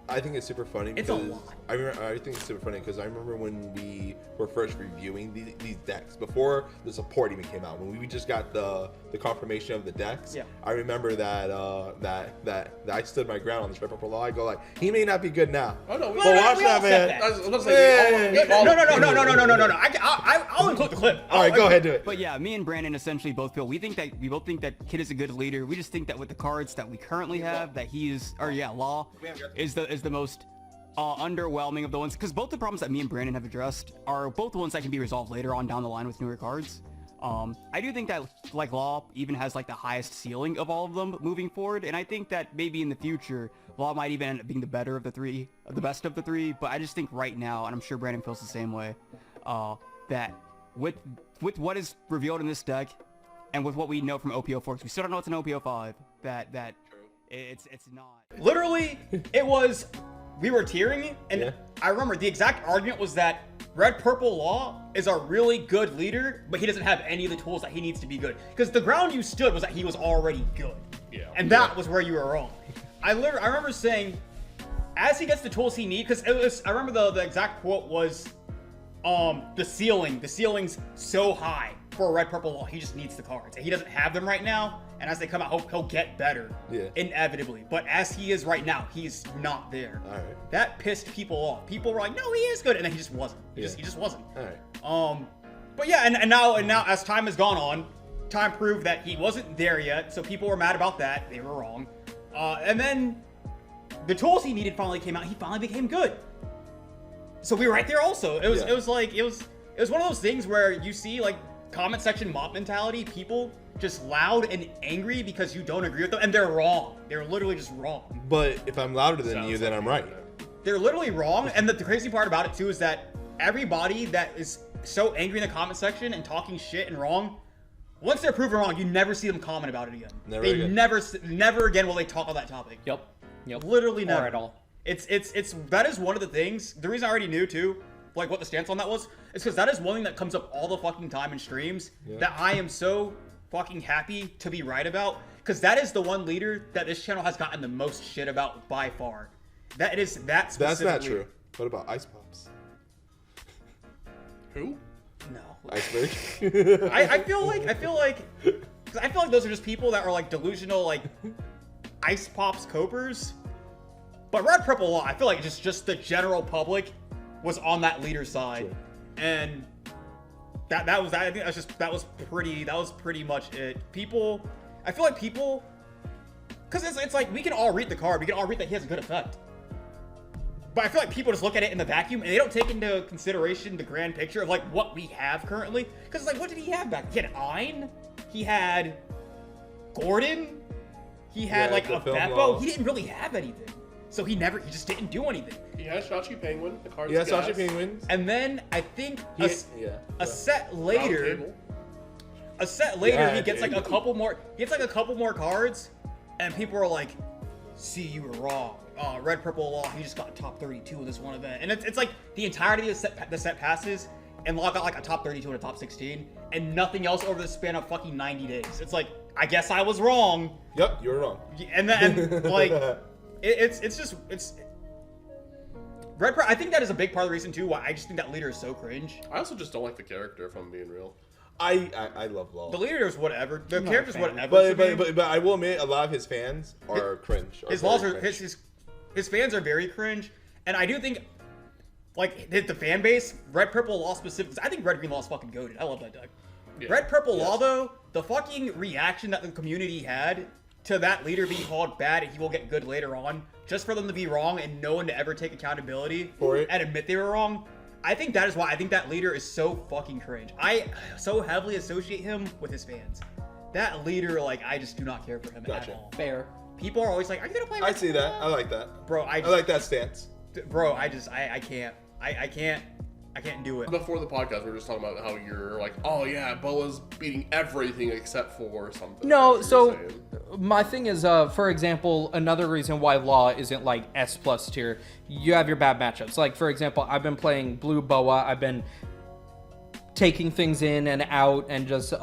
I think it's super funny
It's a
because
lot.
I think it's super funny because I remember when we were first reviewing these decks before the support even came out, when we just got the confirmation of the decks.
Yeah.
I remember that I stood my ground on this Red Purple Law. I go like, he may not be good now.
Oh no,
But watch that, man.
I was gonna say,
No. I'll include the clip.
All right, go ahead, do it.
But yeah, me and Brandon essentially both feel we both think that Kid is a good leader. We just think that with the cards that we currently have, that he is, Law is the most underwhelming of the ones, because both the problems that me and Brandon have addressed are both the ones that can be resolved later on down the line with newer cards. I do think that like Law even has like the highest ceiling of all of them moving forward, and I think that maybe in the future Law might even end up being the better of the three, the best of the three. But I just think right now, and I'm sure Brandon feels the same way, that with what is revealed in this deck and with what we know from OP04, because we still don't know what's in OP05, that it's not.
Literally, we were tearing, and I remember the exact argument was that Red Purple Law is a really good leader, but he doesn't have any of the tools that he needs to be good. Because the ground you stood was that he was already good.
Yeah.
And that was where you were wrong. I remember saying, as he gets the tools he needs, because I remember the exact quote was, the ceiling's so high for a Red Purple Law, he just needs the cards. And he doesn't have them right now, and as they come out, he'll get better, inevitably. But as he is right now, he's not there.
All right.
That pissed people off. People were like, no, he is good, and then he just wasn't. He just wasn't.
All right.
But yeah, and now as time has gone on, time proved that he wasn't there yet, so people were mad about that. They were wrong. And then the tools he needed finally came out. He finally became good. So we were right there also. It was one of those things where you see like comment section mob mentality, people just loud and angry because you don't agree with them, and they're wrong. They're literally just wrong.
But if I'm louder than you, then I'm right.
They're literally wrong, and the crazy part about it too is that everybody that is so angry in the comment section and talking shit and wrong, once they're proven wrong, you never see them comment about it again. Never again will they talk on that topic.
Yep.
Literally
Or
never
at all.
It's that is one of the things. The reason I already knew too, like what the stance on that was, is because that is one thing that comes up all the fucking time in streams that I am so fucking happy to be right about, because that is the one leader that this channel has gotten the most shit about by far. That is that specific
That's not
leader.
true. What about Ice Pops?
Who?
No.
Iceberg?
I feel like those are just people that are like delusional, like Ice Pops Copers. But Red Purple Law, I feel like just the general public was on that leader side.
Sure.
And that was I think that was pretty much it. People, I feel like people, because it's like we can all read the card, we can all read that he has a good effect. But I feel like people just look at it in the vacuum and they don't take into consideration the grand picture of like what we have currently. Because it's like, what did he have back? He had Ein, he had Gordon, he had like a Beppo. He didn't really have anything. So he just didn't do anything.
He had Shachi Penguin, the card's
Shachi Penguin.
And then I think a set
Round
later,
table.
he gets like a couple more cards, and people are like, "See, you were wrong. Red Purple Law, he just got top 32 in this one event." And it's like the entirety of the set passes, and Law got like a top 32 and a top 16, and nothing else over the span of fucking 90 days. It's like, I guess I was wrong.
Yep, you were wrong.
And then like. It's Red Purple. I think that is a big part of the reason too why I just think that leader is so cringe.
I also just don't like the character, if I'm being real.
I love Law.
The leader is whatever. The character's whatever.
But I will admit, a lot of his fans are cringe.
His fans are very cringe, and I do think like the fan base, Red Purple Law specifically. I think Red Green Law is fucking goated. I love that deck. Yeah. Red Purple Law though, the fucking reaction that the community had to that leader being called bad and he will get good later on, just for them to be wrong and no one to ever take accountability
for it
and admit they were wrong. I think that is why I think that leader is so fucking cringe. I so heavily associate him with his fans. That leader, like, I just do not care for him at all.
Fair.
People are always like, "Are you gonna play?"
I see that. I like that,
bro. I
like that stance,
bro. I can't. I can't do it.
Before the podcast, we were just talking about how you're like, oh yeah, Boa's beating everything except for something.
No, so my thing is, for example, another reason why Law isn't like S+ tier, you have your bad matchups. Like, for example, I've been playing Blue Boa, I've been taking things in and out and just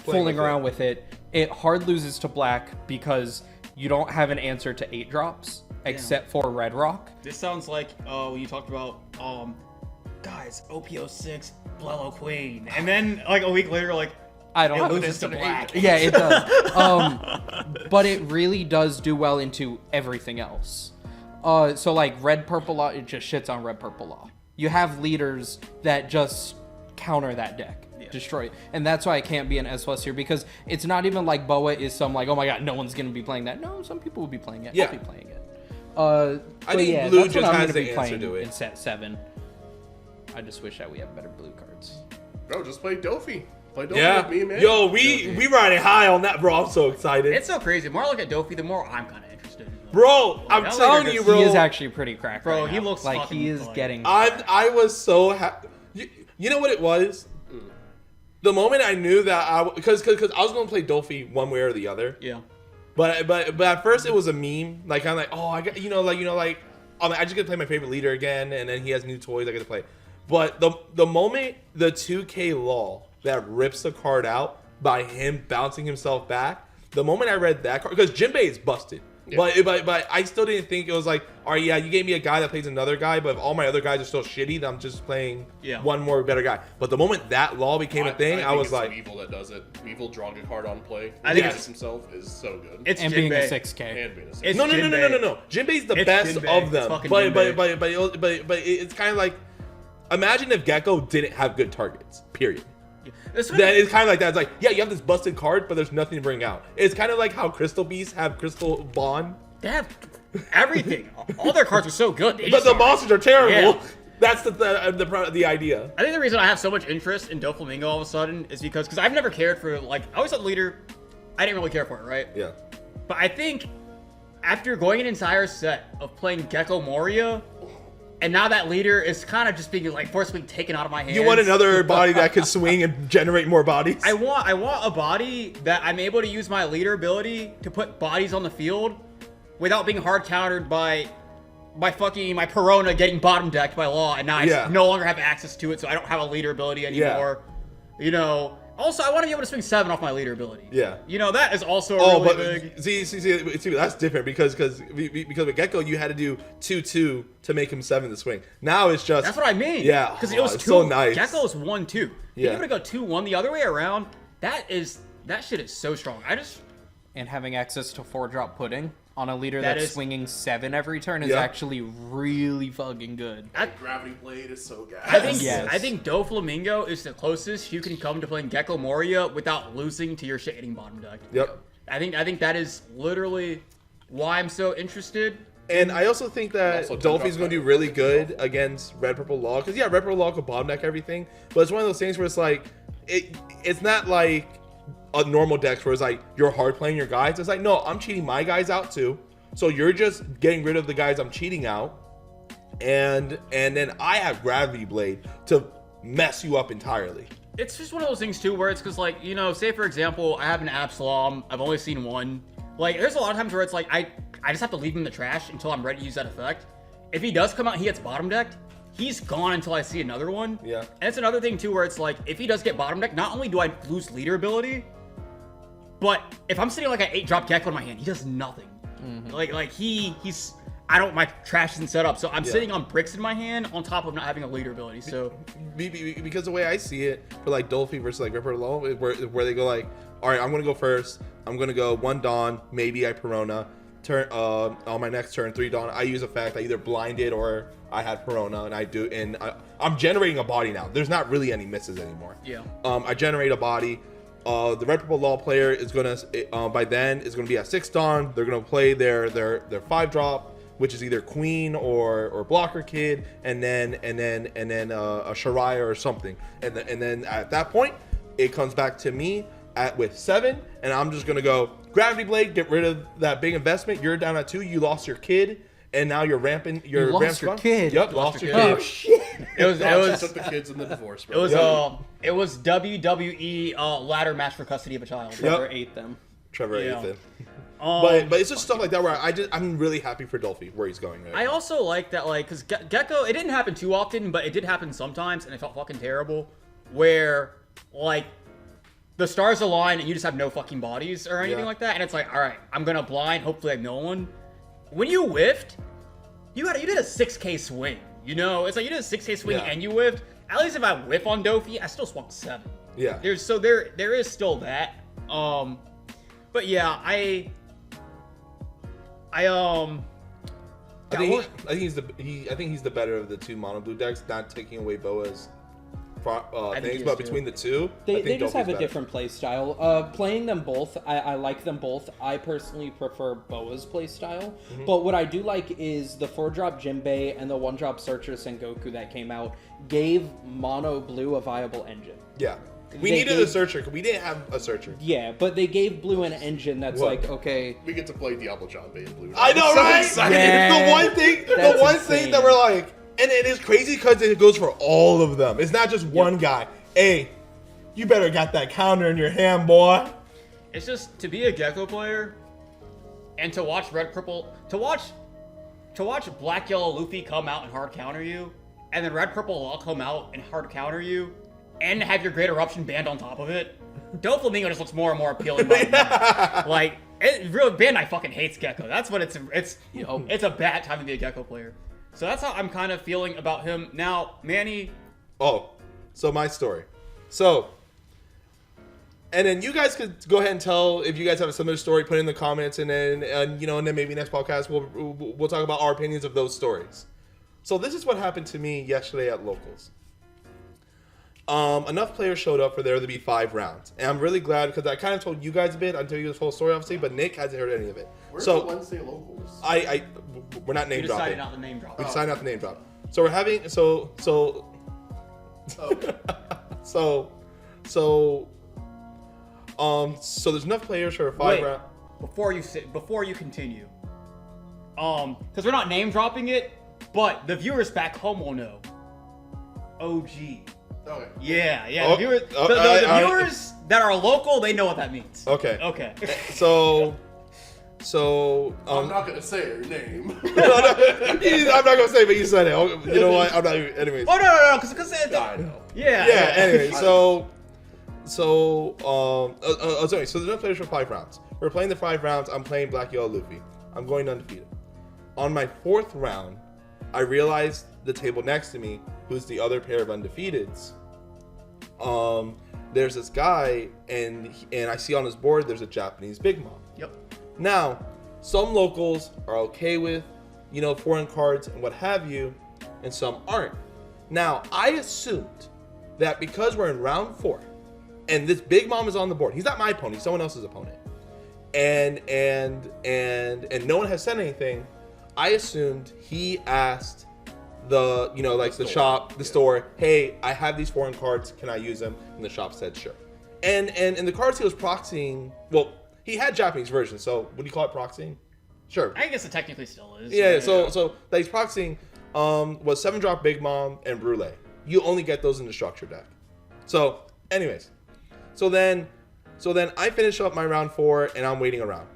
fooling around with it. It hard loses to Black because you don't have an answer to 8 drops. Except for Red Rock.
This sounds like when you talked about guys, OP06, Blello Queen, and then like a week later, like
I don't
it
have
loses to Black.
Yeah, it does. But it really does do well into everything else. So like Red Purple Law, it just shits on Red Purple Law. You have leaders that just counter that deck. Destroy it. And that's why it can't be an S+ here, because it's not even like Boa is some like, oh my god, no one's gonna be playing that. No, some people will be playing it.
Yeah.
I'll be playing it.
I think Blue
that's
just
what I'm
has
gonna
the
be
answer
playing
to it.
in set 7. I just wish that we have better blue cards.
Bro, just play Doffy. Play Doffy with me, man.
Yo, we riding high on that, bro. I'm so excited.
It's so crazy. The more I look at Doffy, the more I'm kind of interested in him.
Bro, I'm telling you, bro.
He is actually pretty cracked.
Bro,
right
he
now.
looks
like
fucking
he is
good.
getting.
I was so happy. You know what it was? The moment I knew that because I was gonna play Doffy one way or the other.
Yeah.
But at first it was a meme. Like I'm like, oh, I got I just get to play my favorite leader again, and then he has new toys I get to play. But the moment the 2K Law that rips the card out by him bouncing himself back, the moment I read that card, because Jinbei is busted. Yeah. But I still didn't think it was like, all right, yeah, you gave me a guy that plays another guy, but if all my other guys are still shitty, then I'm just playing one more better guy. But the moment that Law became a thing, I was like,
Weevil that does it. Weevil drawing a card on play.
I think
it's himself is so good.
It's
and
Jinbei.
being a 6K.
And being a 6K.
No. Jinbei's the best of them. But it's kind of like, imagine if Gecko didn't have good targets. Period. Then it's kind of like that. It's like, yeah, you have this busted card, but there's nothing to bring out. It's kind of like how Crystal Beasts have Crystal Bond.
They have everything. All their cards are so good.
But the monsters are terrible.
Yeah.
That's the idea.
I think the reason I have so much interest in Doflamingo all of a sudden is because I've never cared for, like, I always thought the leader, I didn't really care for it, right?
Yeah.
But I think after going an entire set of playing Gecko Moria, and now that leader is kind of just being like forcibly taken out of my hands.
You want another body that can swing and generate more bodies?
I want a body that I'm able to use my leader ability to put bodies on the field without being hard countered by my Perona getting bottom decked by Law, and now I no longer have access to it, so I don't have a leader ability anymore. Yeah. You know. Also, I want to be able to swing 7 off my leader ability.
Yeah.
You know, that is also really big.
See, that's different because with Gecko you had to do 2-2 to make him 7 to swing. Now it's just.
That's what I mean.
Yeah.
Because it was 2.
So nice.
Gecko's 1-2. Being able to go 2-1 the other way around, that shit is so strong.
and having access to 4-drop pudding on a leader
That
that's
is-
swinging 7 every turn is
Yeah.
actually really fucking good.
Gravity Blade is so good.
Yes.
I think Doflamingo is the closest you can come to playing Gecko Moria without losing to your shit-hitting bottom deck.
Yep.
I think that is literally why I'm so interested.
And I also think that
Also,
Doffy's going to do really good against Red Purple Law. Because, yeah, Red Purple Law could bottom deck everything. But it's one of those things where it's like, it's not like a normal deck where it's like, you're hard playing your guys. It's like, no, I'm cheating my guys out too. So you're just getting rid of the guys I'm cheating out. And then I have Gravity Blade to mess you up entirely.
It's just one of those things too where it's because like, you know, say for example, I have an Absalom, I've only seen one. Like there's a lot of times where it's like I just have to leave him in the trash until I'm ready to use that effect. If he does come out and he gets bottom decked, he's gone until I see another one.
Yeah.
And it's another thing too where it's like if he does get bottom decked, not only do I lose leader ability, but if I'm sitting like an 8-drop Gecko in my hand, he does nothing. Like he's I don't, my trash isn't set up, so I'm sitting on bricks in my hand on top of not having a leader ability. So
because the way I see it for like Doffy versus like Ripper Low, where they go like, all right, I'm gonna go first. I'm gonna go 1 Dawn, maybe I Perona. Turn on my next turn 3 Dawn. I use a fact I either blinded or I had Perona, and I do, and I'm generating a body now. There's not really any misses anymore.
Yeah.
I generate a body. The Red Purple Law player is gonna by then is gonna be at 6 Dawn. They're gonna play their 5-drop. Which is either Queen or Blocker Kid, and then a Shariah or something, and then at that point, it comes back to me with 7, and I'm just gonna go Gravity Blade, get rid of that big investment. You're down at 2. You lost your kid, and now you're ramping.
You lost your kid.
Yep, lost your
kid.
kid.
Oh shit!
it was
took the kids in the divorce.
it was WWE ladder match for custody of a child.
Trevor ate them.
Trevor
Yeah.
Ethan. But it's just stuff like that where I'm really happy for Doffy where he's going right
I
now.
also like that, like, because Gecko, it didn't happen too often, but it did happen sometimes, and it felt fucking terrible, where, like, the stars align and you just have no fucking bodies or anything like that, and it's like, all right, I'm gonna blind, hopefully I have no one. When you whiffed, you did a 6K swing, you know? It's like you did a 6K swing and you whiffed. At least if I whiff on Doffy, I still swung 7.
Yeah.
There is still that. But yeah, I think
he's the better of the 2 mono blue decks, not taking away Boa's
think
things,
he
but
is,
between the two,
They just have a
better.
different play style. Playing them both, I like them both. I personally prefer Boa's play style. But what I do like is the 4-drop Jinbei and the 1-drop Searcher Sengoku that came out gave mono blue a viable engine.
Yeah. We
They
needed a
gave-
searcher. We didn't have a searcher.
Yeah, but they gave blue an engine that's
What?
like, okay,
We get to play Diablo John Bay and Blue.
I know,
I'm so
right?
excited.
Yeah.
The one thing
That's
that we're like, and it is crazy because it goes for all of them. It's not just one guy. Hey, you better got that counter in your hand, boy.
it's just to be a Gecko player and to watch to watch Black Yellow Luffy come out and hard counter you, and then Red Purple Law come out and hard counter you, and have your Great Eruption banned on top of it. Doflamingo just looks more and more appealing. Like, Bandai fucking hates Gecko. That's what it's a bad time to be a Gecko player. So that's how I'm kind of feeling about him now. Manny,
Oh, so my story. So, and then you guys could go ahead and tell if you guys have a similar story. Put it in the comments, and then maybe next podcast we'll talk about our opinions of those stories. So this is what happened to me yesterday at locals. Enough players showed up for there to be 5 rounds, and I'm really glad because I kind of told you guys a bit. I told you this whole story, obviously, but Nick hasn't heard any of it.
Where's
So
the Wednesday locals?
we're not name
you
dropping.
decided not to name drop.
We decided not to name drop. So we're having so there's enough players for a 5
Wait,
round.
before you continue, because we're not name dropping it, but the viewers back home will know. OG.
Okay.
Yeah.
Oh,
The viewers, the viewers that are local, they know what that means.
Okay.
Okay.
So
I'm not gonna say her name.
I'm not gonna say, but you said it. You know what? I'm not even. Anyways.
Oh no, because
I know.
yeah.
Yeah. Anyway, so there's enough players for 5 rounds. We're playing the 5 rounds. I'm playing Black Yellow Luffy. I'm going undefeated. On my 4th round, I realized the table next to me, who's the other pair of undefeateds, there's this guy, and I see on his board there's a Japanese Big Mom.
Yep.
Now, some locals are okay with, foreign cards and what have you, and some aren't. Now, I assumed that because we're in round 4, and this Big Mom is on the board, he's not my opponent, he's someone else's opponent, and no one has said anything. I assumed he asked the store, hey, I have these foreign cards, can I use them? And the shop said sure. And the cards he was proxying, well, he had Japanese versions, so would you call it proxying? Sure.
I guess it technically still is.
Yeah, so that he's proxying was 7-drop Big Mom and Brule. You only get those in the structure deck. So, anyways. So then I finish up my round 4 and I'm waiting around.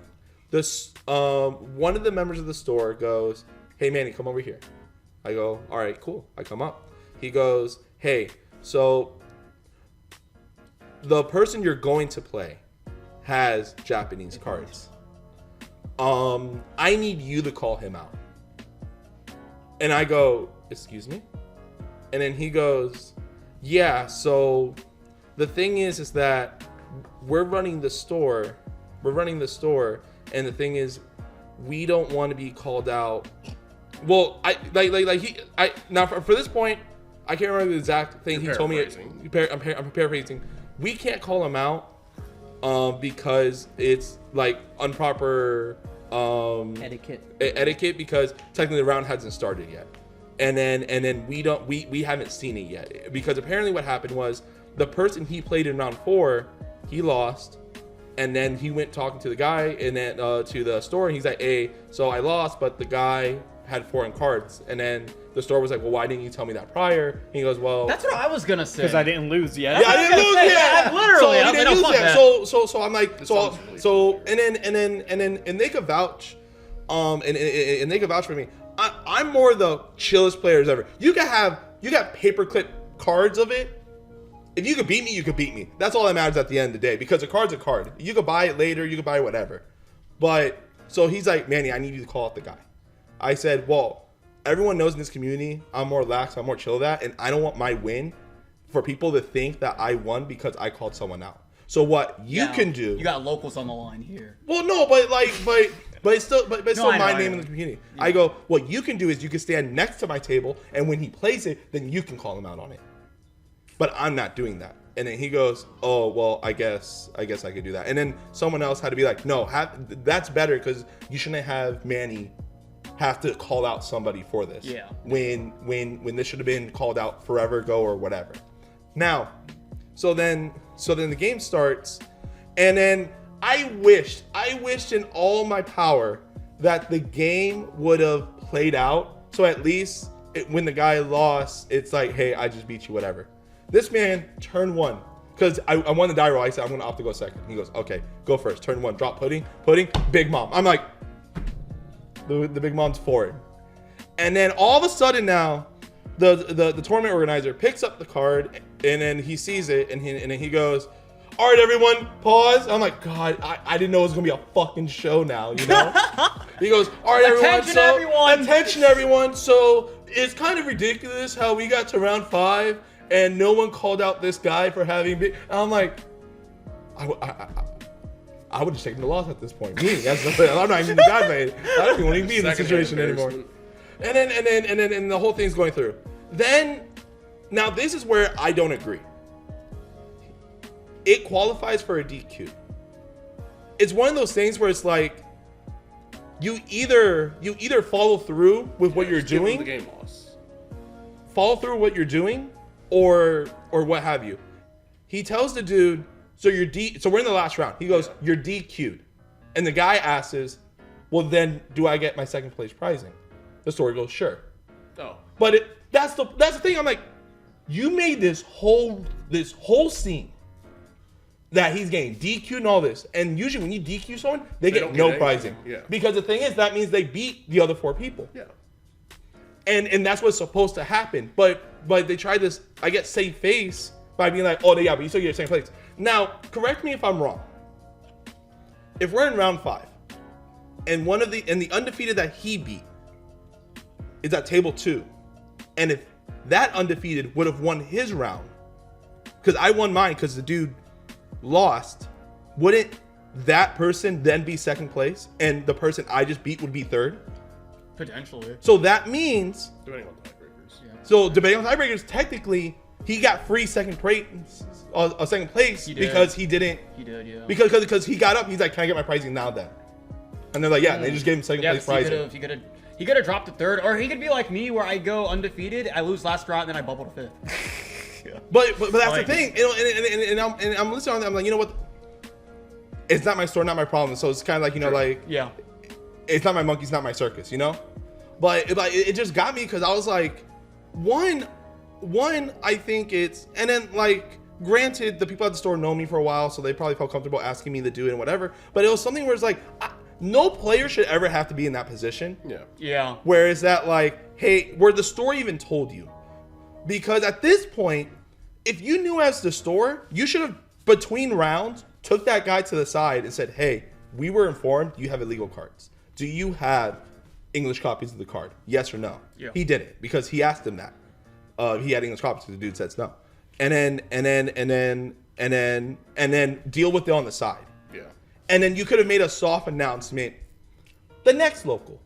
This one of the members of the store goes, hey Manny, come over here. I go, all right, cool. I come up. He goes, hey, so the person you're going to play has Japanese cards. I need you to call him out. And I go, excuse me? And then he goes, yeah, so the thing is that we're running the store, and the thing is, we don't want to be called out. Well, now for this point, I can't remember the exact thing he told me. I'm paraphrasing. We can't call him out because it's like improper etiquette because technically the round hasn't started yet, and then we haven't seen it yet because apparently what happened was the person he played in round 4, he lost. And then he went talking to the guy and then to the store, and he's like, hey, so I lost, but the guy had foreign cards. And then the store was like, well, why didn't you tell me that prior? And he goes, well,
that's what I was gonna say.
Because I didn't lose yet.
Yeah, I didn't lose yet.
Literally,
so he didn't lose yet. So I'm like, and they could vouch, and they could vouch for me. I'm more the chillest players ever. You got paperclip cards of it. If you could beat me, you could beat me. That's all that matters at the end of the day because a card's a card. You could buy it later, you could buy whatever. But so he's like, Manny, I need you to call out the guy. I said, well, everyone knows in this community, I'm more lax, I'm more chill that, and I don't want my win for people to think that I won because I called someone out. So what you can do,
you got locals on the line here.
Well, no, but it's still my name in the community. Yeah. I go, what you can do is you can stand next to my table, and when he plays it, then you can call him out on it. But I'm not doing that. And then he goes, oh, well, I guess I could do that. And then someone else had to be like, no, that's better because you shouldn't have Manny have to call out somebody for this. Yeah. When this should have been called out forever ago or whatever. Now, so then the game starts, and then I wished in all my power that the game would have played out. So at least when the guy lost, it's like, hey, I just beat you, whatever. This man, turn 1, because I won the die roll. I said, I'm going to opt to go second. He goes, okay, go first. Turn 1, drop pudding, Big Mom. I'm like, the Big Mom's forward. And then all of a sudden now, the tournament organizer picks up the card, and then he sees it, and then he goes, all right, everyone, pause. I'm like, God, I didn't know it was going to be a fucking show now, you know? He goes, all right, everyone. Attention, everyone. So it's kind of ridiculous how we got to round 5, and no one called out this guy for having big. I'm like, I would have taken the loss at this point. I'm not even the guy, man. I don't even want to be in this situation anymore. And then the whole thing's going through. Then, now this is where I don't agree. It qualifies for a DQ. It's one of those things where it's like, you either follow through with what you're doing. The game loss. Follow through what you're doing. Or what have you. He tells the dude, so we're in the last round. He goes, you're DQ'd. And the guy asks, well then, do I get my second place prizing? The story goes, sure. Oh. But that's the thing. I'm like, you made this whole scene that he's getting DQ'd and all this. And usually when you DQ someone, they get no prizing. Yeah. Because the thing is, that means they beat the other 4 people. Yeah. And that's what's supposed to happen. But they try this, I guess, save face by being like, oh, yeah, but you still get your second place. Now, correct me if I'm wrong. If we're in round 5, and the undefeated that he beat is at table 2, and if that undefeated would have won his round, because I won mine because the dude lost, wouldn't that person then be second place and the person I just beat would be third?
Potentially.
So that means,
Depending on the tiebreakers.
Yeah.
so debating on tiebreakers, technically he got free second place
He did.
because he didn't.
He did, yeah.
Because he got up, he's like, "Can I get my pricing now?" Then, and they're like, "Yeah," and they just gave him second
Yeah,
place
he
pricing.
could have dropped to third, or he could be like me, where I go undefeated, I lose last round, and then I bubble to fifth.
But that's
Like-
the thing, you know, and I'm listening on that. I'm like, you know what? It's not my store, not my problem. So it's kind of like, you know, like
Yeah.
it's not my monkey, it's not my circus, you know. But it just got me because I was like, one, I think it's, and then like, granted, the people at the store know me for a while, so they probably felt comfortable asking me to do it and whatever. But it was something where it's like, no player should ever have to be in that position.
Yeah.
Yeah.
Where is that like, hey, where the store even told you? Because at this point, if you knew as the store, you should have, between rounds, took that guy to the side and said, hey, we were informed you have illegal cards. Do you have English copies of the card? Yes or no?
Yeah.
He didn't, because he asked him that. He had English copies, because the dude says no. And then deal with it on the side.
Yeah.
And then you could have made a soft announcement the next local,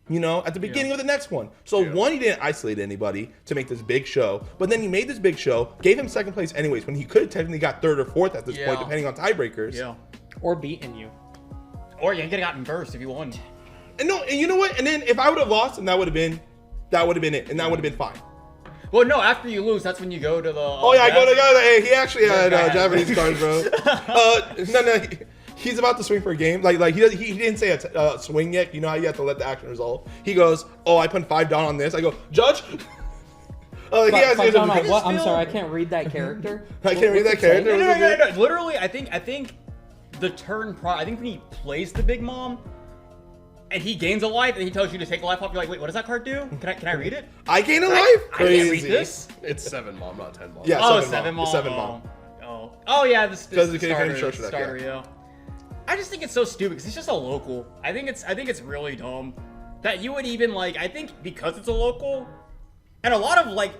you know, at the beginning of the next one. So one, you didn't isolate anybody to make this big show, but then you made this big show, gave him second place anyways, when he could have technically got third or fourth at this point, depending on tiebreakers.
Yeah.
Or beaten you.
Or you could have gotten first if you won.
And no, and you know what? And then if I would have lost, and that would have been it, and that would have been fine.
Well, no, after you lose, that's when you go to the.
Oh yeah, I go to the guy. Hey, he actually had
guy.
Japanese cards, bro. No, he's about to swing for a game. Like he didn't say a swing yet. You know how you have to let the action resolve. He goes, oh, I put 5 down on this. I go, Judge. He has
Fight down on what? I'm
feel-
sorry, I can't read that character.
I can't read that character.
No. Literally, I think the turn I think when he plays the Big Mom, and he gains a life, and he tells you to take a life off, you're like, wait, what does that card do? Can I read it?
I gain a life.
I can't
Crazy.
read this.
It's 7 mom, not 10 mom.
Yeah.
Oh,
7
7
mom.
mom.
7 mom.
Oh yeah, this
Because
is
the
the
kid
starter,
structure that,
yeah. I just think it's so stupid because it's just a local. I think it's really dumb that you would even like. I think because it's a local, and a lot of like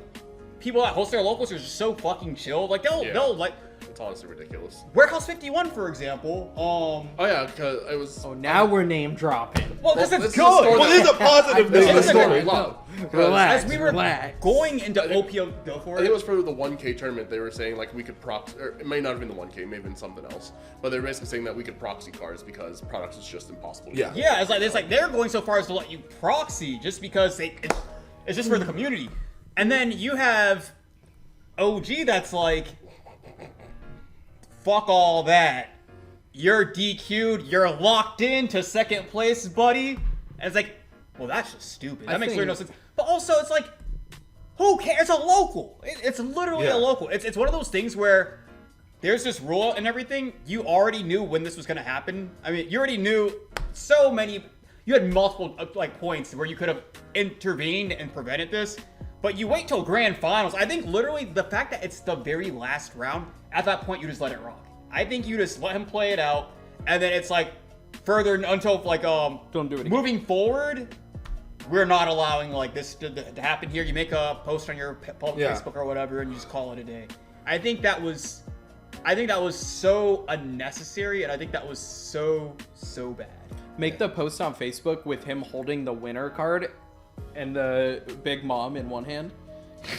people that host their locals are just so fucking chill. Like they'll like
It's honestly ridiculous.
Warehouse 51, for example.
Oh yeah, because it was.
Oh, now we're name dropping.
Well, because
Well,
it's
this is a store
good.
Well, this is a positive
This
thing.
is a
Listen,
story we
no.
love.
Relax.
As we were
relax.
going into OPO, go for
I think it
it.
was for the 1K tournament. They were saying like we could proxy, or it may not have been the 1K, it may have been something else. But they were basically saying that we could proxy cards because products is just impossible. to
Yeah.
get.
Yeah, it's like they're going so far as to let you proxy just because it's just for the community. And then you have OG that's like, fuck all that. You're DQ'd. You're locked into second place, buddy. And it's like, well, that's just stupid. That makes no sense. But also, it's like, who cares? It's a local. It's literally a local. It's one of those things where there's this rule and everything. You already knew when this was going to happen. I mean, you already knew so many. You had multiple like points where you could have intervened and prevented this. But you wait till grand finals. I think literally the fact that it's the very last round, at that point you just let it rock. I think you just let him play it out, and then it's like further until like
Don't do it again.
moving forward, we're not allowing like this to happen here. You make a post on your public Facebook or whatever, and you just call it a day. I think that was so unnecessary, and I think that was so bad.
Make the post on Facebook with him holding the winner card and the Big Mom in one hand.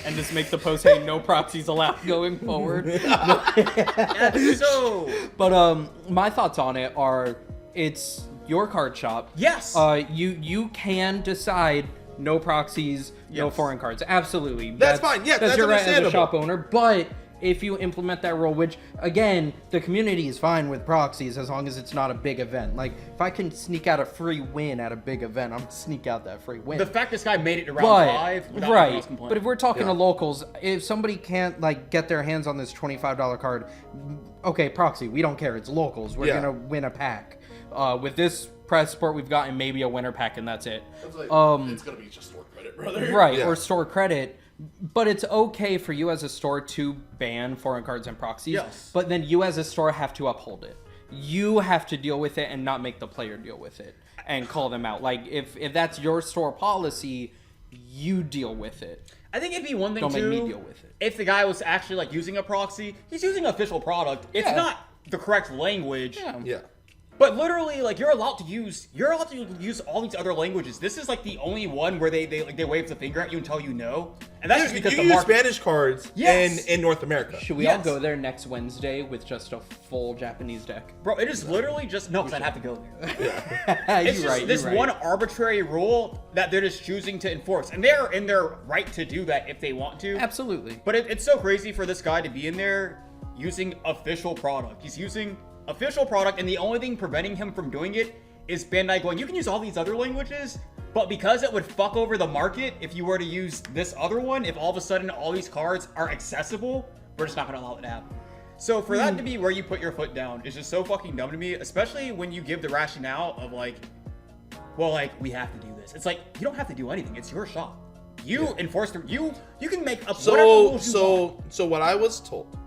And just make the post saying no proxies allowed going forward.
That's so.
But my thoughts on it are, it's your card shop.
Yes.
You can decide no proxies, no
Yes.
foreign cards. Absolutely.
That's fine. Yeah, that's
your right as a
understandable.
shop owner. But if you implement that rule, which again, the community is fine with proxies as long as it's not a big event. Like if I can sneak out a free win at a big event, I'm gonna sneak out that free win.
The fact this guy made it to round 5 without anyone else complaining.
But if we're talking to locals, if somebody can't like get their hands on this $25 card, okay, proxy, we don't care. It's locals. We're gonna win a pack. With this press support we've gotten, maybe a winner pack, and that's it.
It's like, it's gonna be just store credit, brother.
Right,
Yeah.
or store credit. But it's okay for you as a store to ban foreign cards and proxies.
Yes.
But then you as a store have to uphold it. You have to deal with it and not make the player deal with it and call them out. Like if that's your store policy, you deal with it.
I think it'd be one thing
Don't
too.
make me deal with it.
If the guy was actually like using a proxy, he's using official product. It's
Yeah.
not the correct language.
Yeah.
But literally, like, you're allowed to use all these other languages. This is like the only one where they wave the finger at you and tell you no, and that's just because
you
the
use
market.
Spanish cards
Yes.
in North America.
Should we all
Yes.
go there next Wednesday with just a full Japanese deck?
Bro, it is literally just no, because I'd have to go there. It's
You're
just
right,
this
you're right.
one arbitrary rule that they're just choosing to enforce, and they're in their right to do that if they want to.
Absolutely.
But it's so crazy for this guy to be in there using official product. He's using official product, and the only thing preventing him from doing it is Bandai going, you can use all these other languages, but because it would fuck over the market if you were to use this other one, if all of a sudden all these cards are accessible, we're just not going to allow it to happen. So for that to be where you put your foot down is just so fucking dumb to me, especially when you give the rationale of like, well, like, we have to do this. It's like, you don't have to do anything. It's your shop. You enforce the, you can make up whatever rules you want.
So what I was told,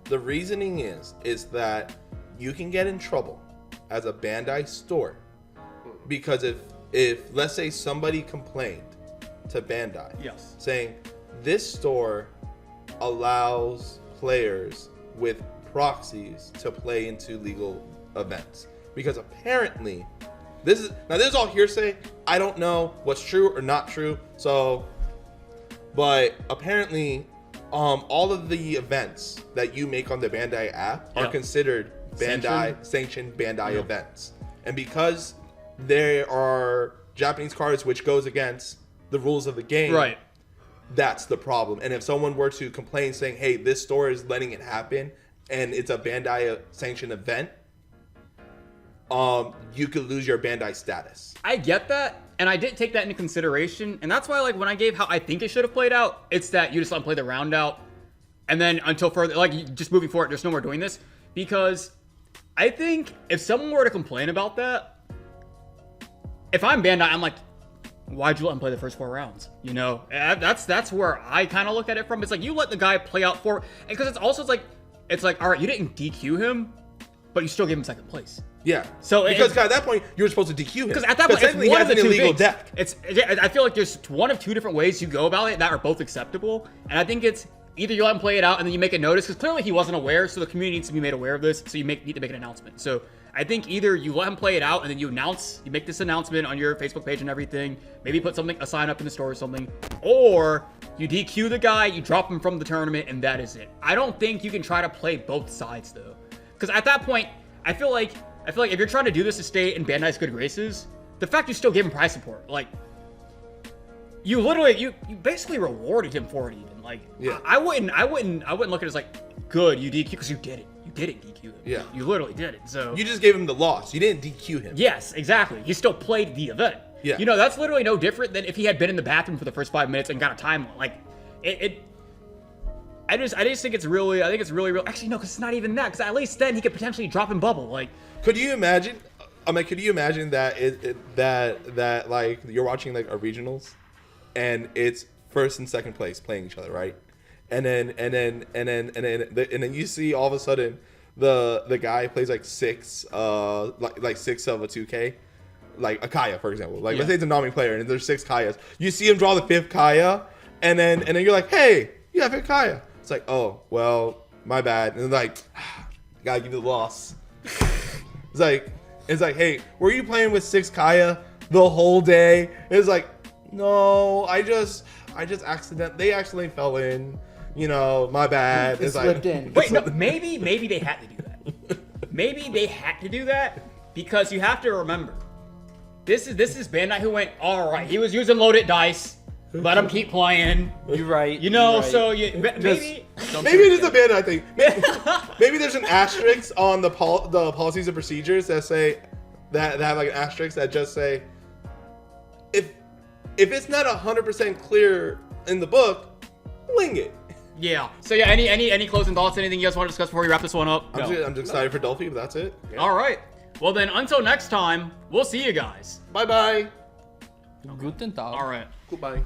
the reasoning is that you can get in trouble as a Bandai store because if let's say somebody complained to Bandai,
Yes.
saying this store allows players with proxies to play into legal events, because apparently this is all hearsay. I don't know what's true or not true. So, but apparently, all of the events that you make on the Bandai app are considered sanctioned Bandai events, and because there are Japanese cards which goes against the rules of the game,
Right.
that's the problem. And if someone were to complain saying, hey, this store is letting it happen and it's a Bandai sanctioned event, you could lose your Bandai status.
I get that, and I did take that into consideration, and that's why, like, when I gave how I think it should have played out, it's that you just let them play the round out, and then until further, like, just moving forward, there's no more doing this, because I think if someone were to complain about that, if I'm Bandai, I'm like, why'd you let him play the first 4 rounds? You know, that's where I kind of look at it from. It's like, you let the guy play out 4, and because it's like, all right, you didn't DQ him, but you still gave him second place.
Yeah.
So
because at that point you were supposed to DQ him.
Because at that point, it's
technically he
one of
has
the
an
two
illegal
things.
deck.
I feel like there's one of 2 different ways you go about it that are both acceptable, and I think it's either you let him play it out and then you make a notice, because clearly he wasn't aware, so the community needs to be made aware of this, so you need to make an announcement. So I think either you let him play it out and then you make this announcement on your Facebook page and everything, maybe put a sign up in the store or something, or you DQ the guy, you drop him from the tournament, and that is it. I don't think you can try to play both sides though, because at that point, I feel like if you're trying to do this to stay in Bandai's good graces, the fact you still gave him prize support, like, you basically rewarded him for it even. Like,
Yeah.
I wouldn't look at it as like, good, you DQ, because you did it. You didn't DQ him.
Yeah.
You literally did it. So
You just gave him the loss. You didn't DQ him.
yes, exactly. He still played the event.
Yeah.
You know, that's literally no different than if he had been in the bathroom for the first 5 minutes and got a time. Like, I just think it's really real. Actually, no, because it's not even that. Because at least then he could potentially drop in bubble. Like,
Could you imagine? I mean, could you imagine that that like you're watching like a regionals, and it's first and second place playing each other, right? And then you see all of a sudden the guy plays like 6 like 6 of a 2K, like a Kaya, for example. Like, let's say it's a Nami player and there's 6 Kayas. You see him draw the 5th Kaya, and then you're like, hey, you have 5th Kaya. It's like, oh well, my bad. And they're like, gotta give you the loss. It's like, hey, were you playing with 6 Kaya the whole day? It's like, no, I just accidentally fell in. You know, my bad.
It slipped in.
wait, no, maybe they had to do that. Maybe they had to do that because you have to remember, this is Bandai who went, all right, he was using loaded dice. Let him keep playing.
You're right.
You know,
you're right.
so maybe.
Maybe it is a Bandai thing. Maybe there's an asterisk on the policies and procedures that say that have like an asterisk that just say if it's not 100% clear in the book, wing it.
Yeah. So yeah, any closing thoughts? Anything you guys want to discuss before we wrap this one up?
I'm just excited for Doffy, but that's it. Yeah.
All right. Well then, until next time, we'll see you guys.
Bye bye.
Guten Tag.
All right.
Goodbye.